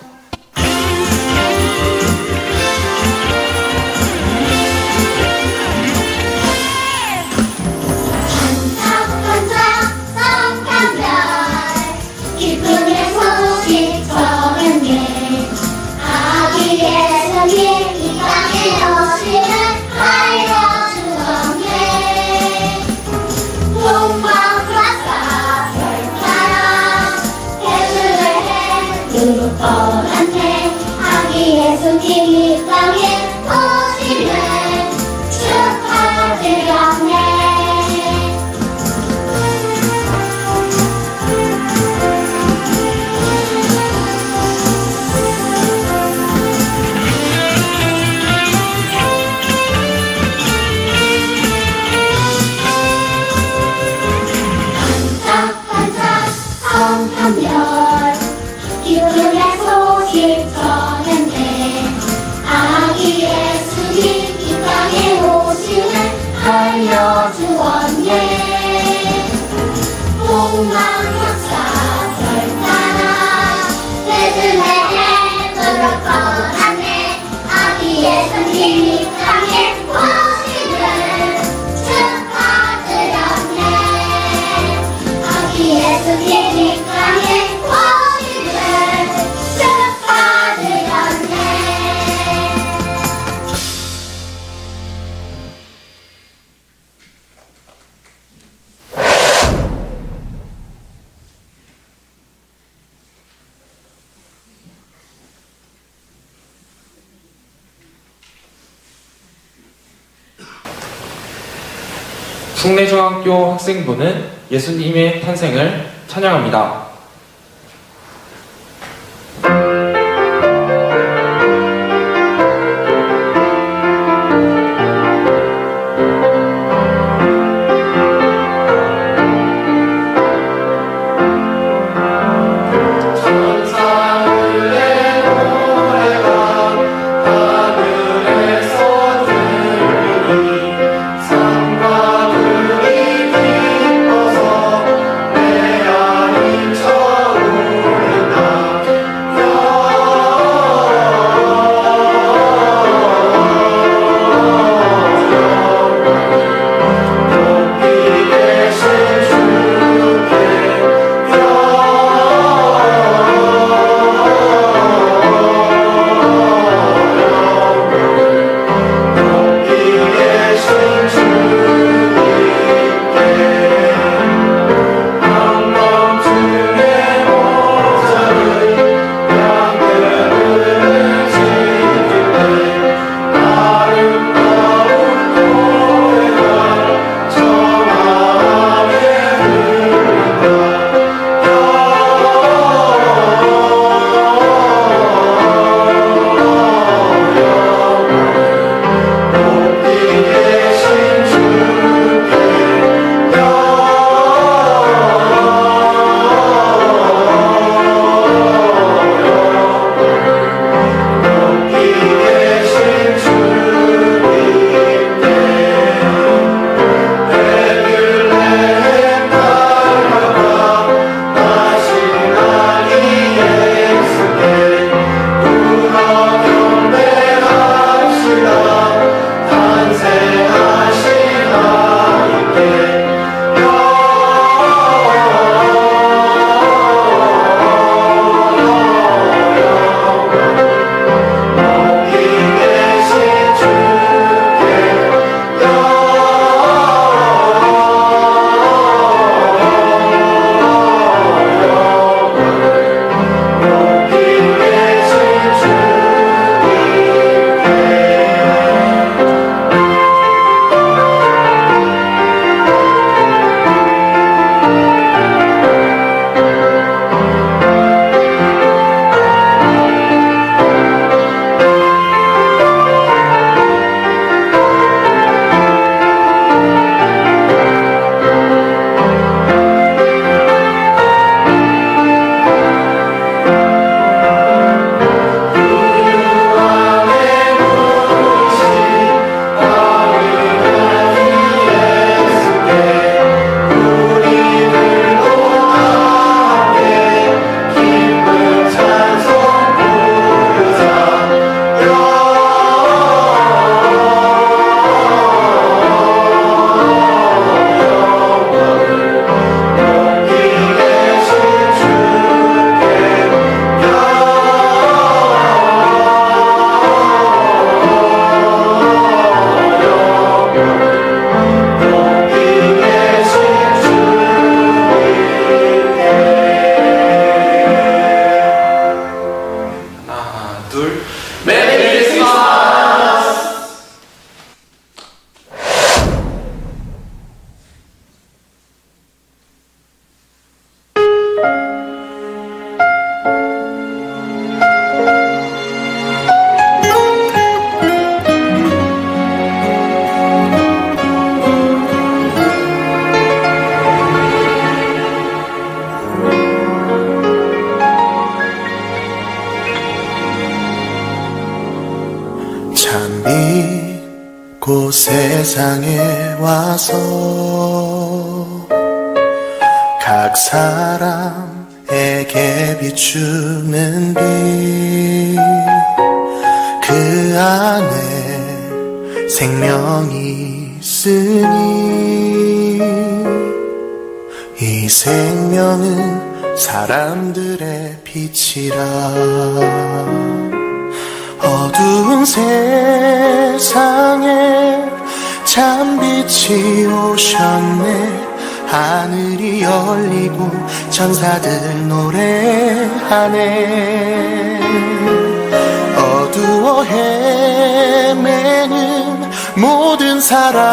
K: 뻔한데 아기 아기 예수님이 땅에 오심을 축하드렸네. 반짝반짝 성탄별 기쁨의 소식 전했네. 아기 예수님 이 땅에 오심을 알려주었네. 복만 박사 별따라 베들레헴으로 떠났네. 아기 예수님 이 땅에 오심을 축하드렸네. 아기 예수님 이 땅에 오심을 축하드렸네.
L: 숭례중학교 학생부는 예수님의 탄생을 찬양합니다.
K: 산과 들이 기뻐서 내 안이
M: 참 빛고 세상에 와서 각 사람에게 비추는 빛, 그 안에 생명이 있으니 이 생명은 사람들의 빛이라. 어두운 세상에 참 빛이 오셨네. 하늘이 열리고 천사들 노래하네. 어두워 헤매는 모든 사람에게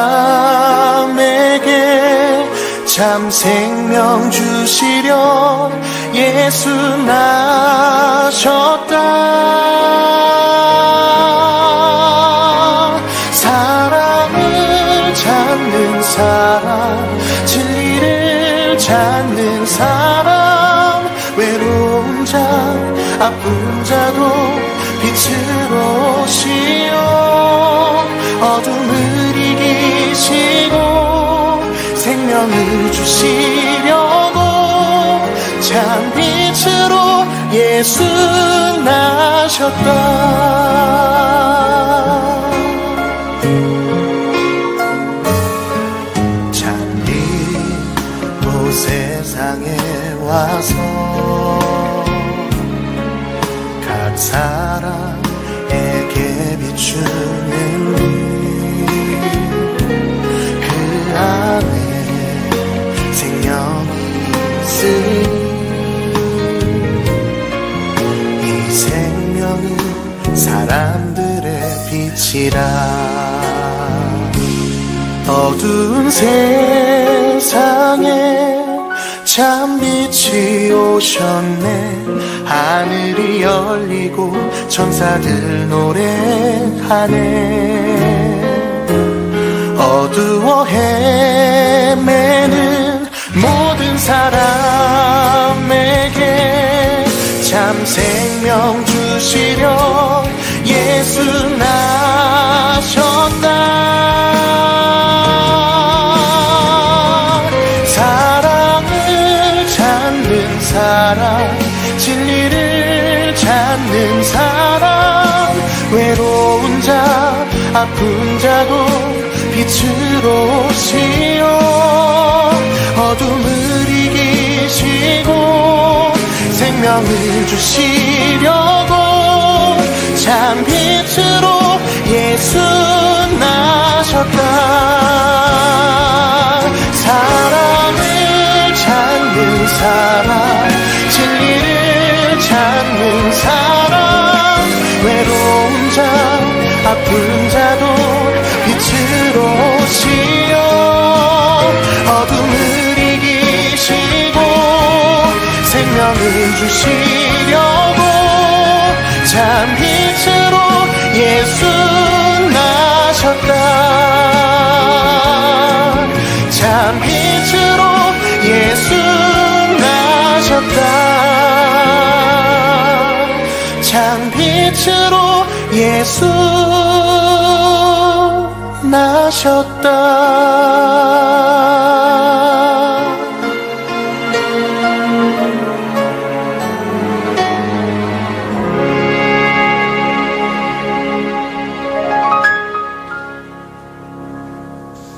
M: 참 생명 주시려 예수 나셨다. 사랑을 찾는 사람, 진리를 찾는 사람, 외로운 자, 아픈 자도 빛으로 오시어 어둠을 이기시고 생명을 주시려고 참 빛으로 예수 나셨다. 참 빛으로 세상에 와서 각 사람에게 비추는 빛, 그 안에 생명이 있으니 이 생명은 사람들의 빛이라. 어두운 세상에 참 빛이 오셨네. 하늘이 열리고 천사들 노래하네. 어두워 헤매는 모든 사람에게 참 생명 주시려 예수 나셨다. 사랑을 찾는 사람, 진리를 찾는 사람, 외로운 자, 아픈 자도 빛으로 오시어 어둠을 이기시고 생명을 주시려고 참 빛으로 예수 나셨다. 사랑을 찾는 사람, 진리를 찾는 사람, 외로운 자, 아픈 자도 빛으로 오시어 어둠을 이기시고 생명을 주시려고 참 빛으로 예수 나셨다. 참 빛으로 예수 나셨다. 참 빛으로 예수 나셨다.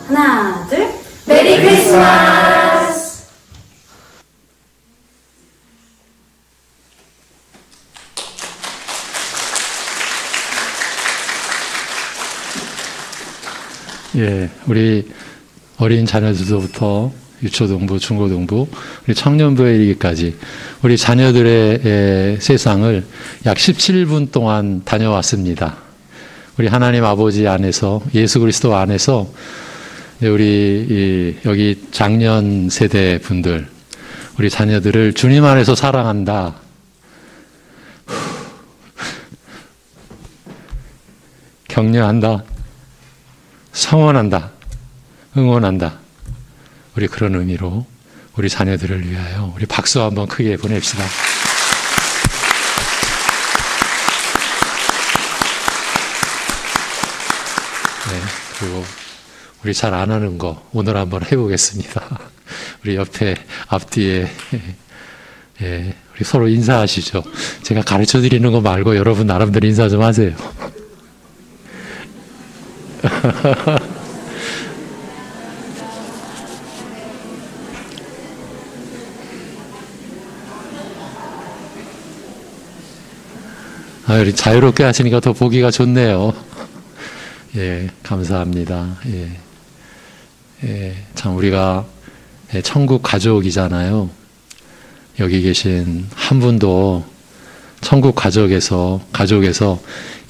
K: 하나, 둘, 메리 크리스마스!
A: 예, 우리 어린 자녀들부터 유초등부, 중고등부, 우리 청년부에 이르기까지 우리 자녀들의 세상을 약 17분 동안 다녀왔습니다. 우리 하나님 아버지 안에서, 예수 그리스도 안에서 우리 여기 장년 세대 분들, 우리 자녀들을 주님 안에서 사랑한다. 격려한다. 성원한다. 응원한다. 우리 그런 의미로 우리 자녀들을 위하여 우리 박수 한번 크게 보냅시다. 그리고 우리 잘 안 하는 거 오늘 한번 해보겠습니다. 우리 옆에 앞뒤에 우리 서로 인사하시죠. 제가 가르쳐 드리는 거 말고 여러분 나름대로 인사 좀 하세요. 자유롭게 하시니까 더 보기가 좋네요. 예, 감사합니다. 참 우리가 천국 가족이잖아요. 여기 계신 한 분도 천국 가족에서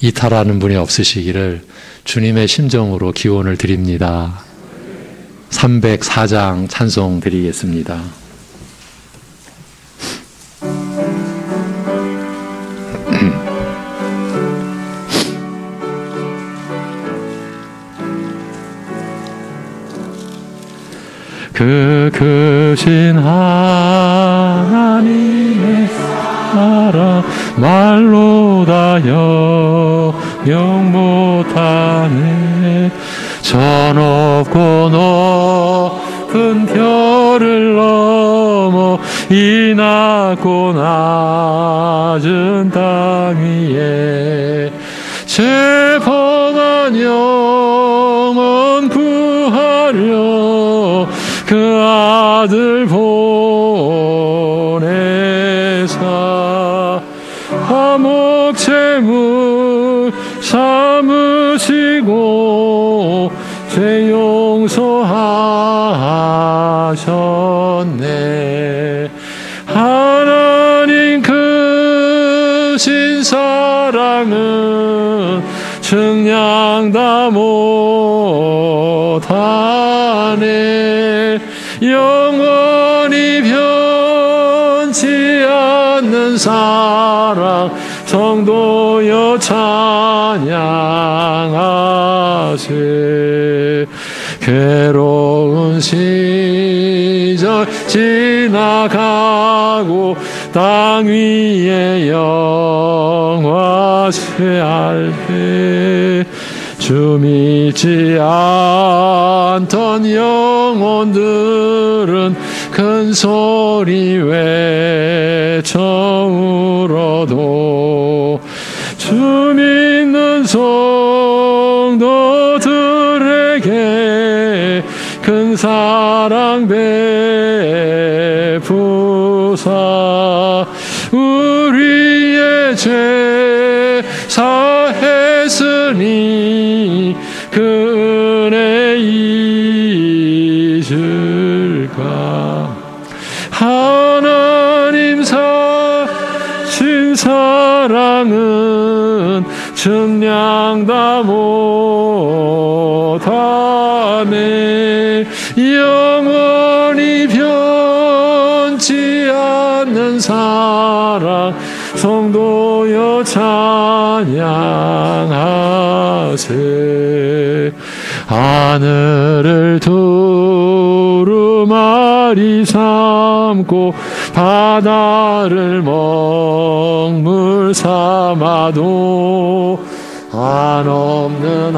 A: 이탈하는 분이 없으시기를 주님의 심정으로 기원을 드립니다. 304장 찬송 드리겠습니다. 그 크신 하나님의 사랑 말로 다 영영 못하네. 저 높고 높은 별을 넘어 이 낮고 낮은 땅 위에 죄범한 영혼 구하려 그 아들 보내사 화목 제물 삼으시고 죄 용서하셨네. 하나님 크신 사랑은 측량 다 못하네. 영원히 변치 않는 사랑 성도여 찬양하세. 괴로운 시절 지나가고 땅 위에 영화 쇠할 때 주 믿지 않던 영혼들은 큰 소리 외쳐 울어도 주 믿는 성도들에게 큰 사랑 베푸사 우리의 죄 사했으니 그 은혜 잊을까. 하나님 사신 사랑은 측량 다 못하네. 영원히 변치 않는 사랑 성도여 찬양하세. 하늘을 두루마리 삼고 바다를 먹물 삼아도 한없는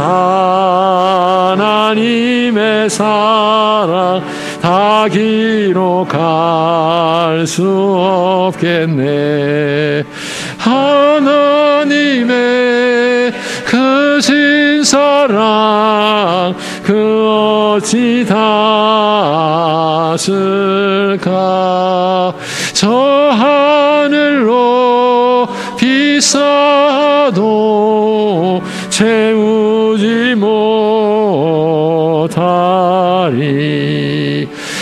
A: 하나님의 사랑 다 기록할 수 없겠네. 하나님의 크신 사랑 그 어찌 닿을까. 저 하늘로 비싸도 채우지 못하리.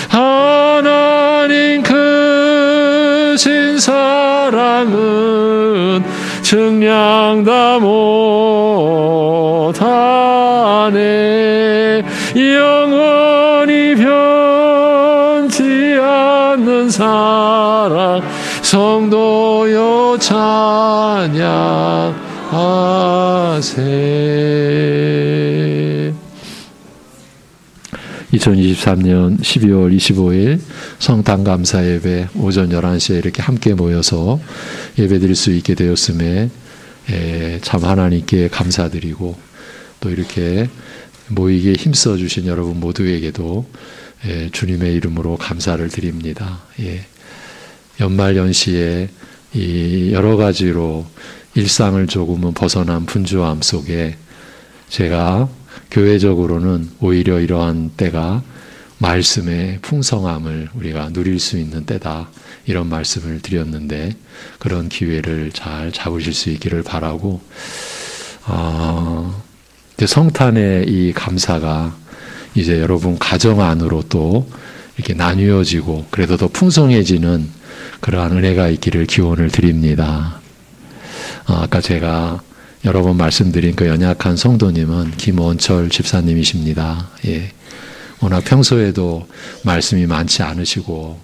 A: 하나님 크신 사랑은 측량 다 못하네. 영원히 변치 않는 사랑 성도여 찬양하세. 2023년 12월 25일 성탄 감사 예배 오전 11시에 이렇게 함께 모여서 예배드릴 수 있게 되었음에 참 하나님께 감사드리고 또 이렇게 모이기에 힘써 주신 여러분 모두에게도 주님의 이름으로 감사를 드립니다. 연말 연시에 이 여러 가지로 일상을 조금은 벗어난 분주함 속에 제가 교회적으로는 오히려 이러한 때가 말씀의 풍성함을 우리가 누릴 수 있는 때다, 이런 말씀을 드렸는데 그런 기회를 잘 잡으실 수 있기를 바라고, 성탄의 이 감사가 이제 여러분 가정 안으로 또 이렇게 나뉘어지고 그래도 더 풍성해지는 그러한 은혜가 있기를 기원을 드립니다. 아까 제가 여러 번 말씀드린 그 연약한 성도님은 김원철 집사님이십니다. 워낙 평소에도 말씀이 많지 않으시고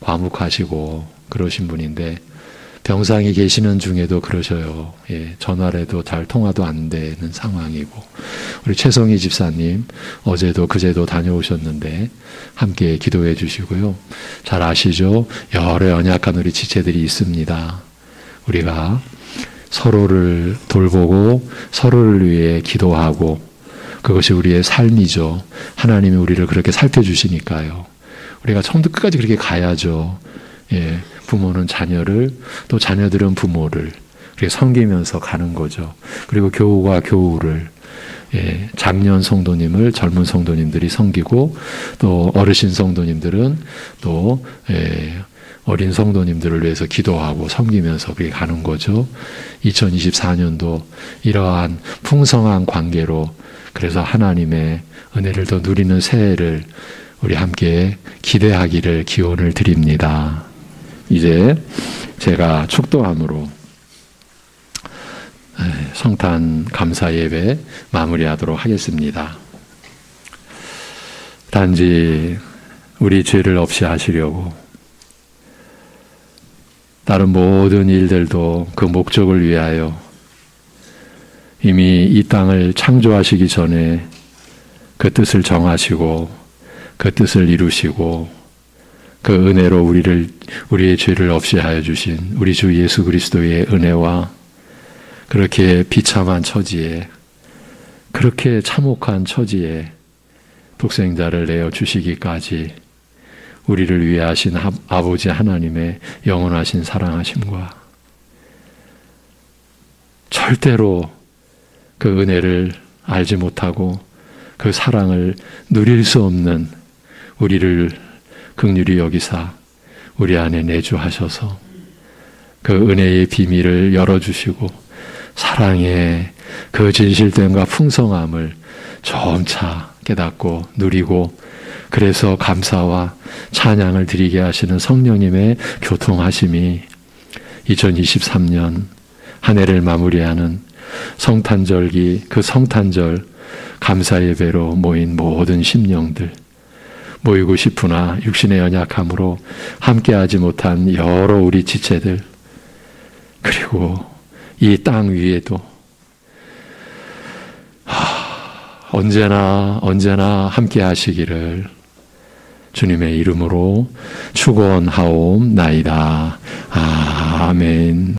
A: 과묵하시고 그러신 분인데 병상에 계시는 중에도 그러셔요. 전화를 해도 잘 통화도 안 되는 상황이고, 우리 최성희 집사님 어제도 그제도 다녀오셨는데 함께 기도해 주시고요. 잘 아시죠? 여러 연약한 우리 지체들이 있습니다. 우리가 서로를 돌보고 서로를 위해 기도하고, 그것이 우리의 삶이죠. 하나님이 우리를 그렇게 살펴주시니까요. 우리가 처음부터 끝까지 그렇게 가야죠. 부모는 자녀를, 또 자녀들은 부모를 그렇게 섬기면서 가는 거죠. 그리고 교우가 교우를, 장년 성도님을 젊은 성도님들이 섬기고, 또 어르신 성도님들은 또 어린 성도님들을 위해서 기도하고 섬기면서 그렇게 가는 거죠. 2024년도 이러한 풍성한 관계로, 그래서 하나님의 은혜를 더 누리는 새해를 우리 함께 기대하기를 기원을 드립니다. 이제 제가 축도함으로 성탄 감사 예배 마무리하도록 하겠습니다. 단지 우리 죄를 없이 하시려고, 다른 모든 일들도 그 목적을 위하여 이미 이 땅을 창조하시기 전에 그 뜻을 정하시고 그 뜻을 이루시고 그 은혜로 우리의 죄를 없이 하여 주신 우리 주 예수 그리스도의 은혜와 그렇게 비참한 처지에, 그렇게 참혹한 처지에 독생자를 내어 주시기까지 우리를 위해 하신 아버지 하나님의 영원하신 사랑하심과 절대로 그 은혜를 알지 못하고 그 사랑을 누릴 수 없는 우리를 긍휼히 여기사 우리 안에 내주하셔서 그 은혜의 비밀을 열어주시고 사랑의 그 진실됨과 풍성함을 점차 깨닫고 누리고, 그래서 감사와 찬양을 드리게 하시는 성령님의 교통하심이 2023년 한 해를 마무리하는 성탄절기, 그 성탄절 감사 예배로 모인 모든 심령들, 모이고 싶으나 육신의 연약함으로 함께하지 못한 여러 우리 지체들, 그리고 이 땅 위에도 언제나 함께 하시기를 주님의 이름으로 축원하옵나이다. 아멘.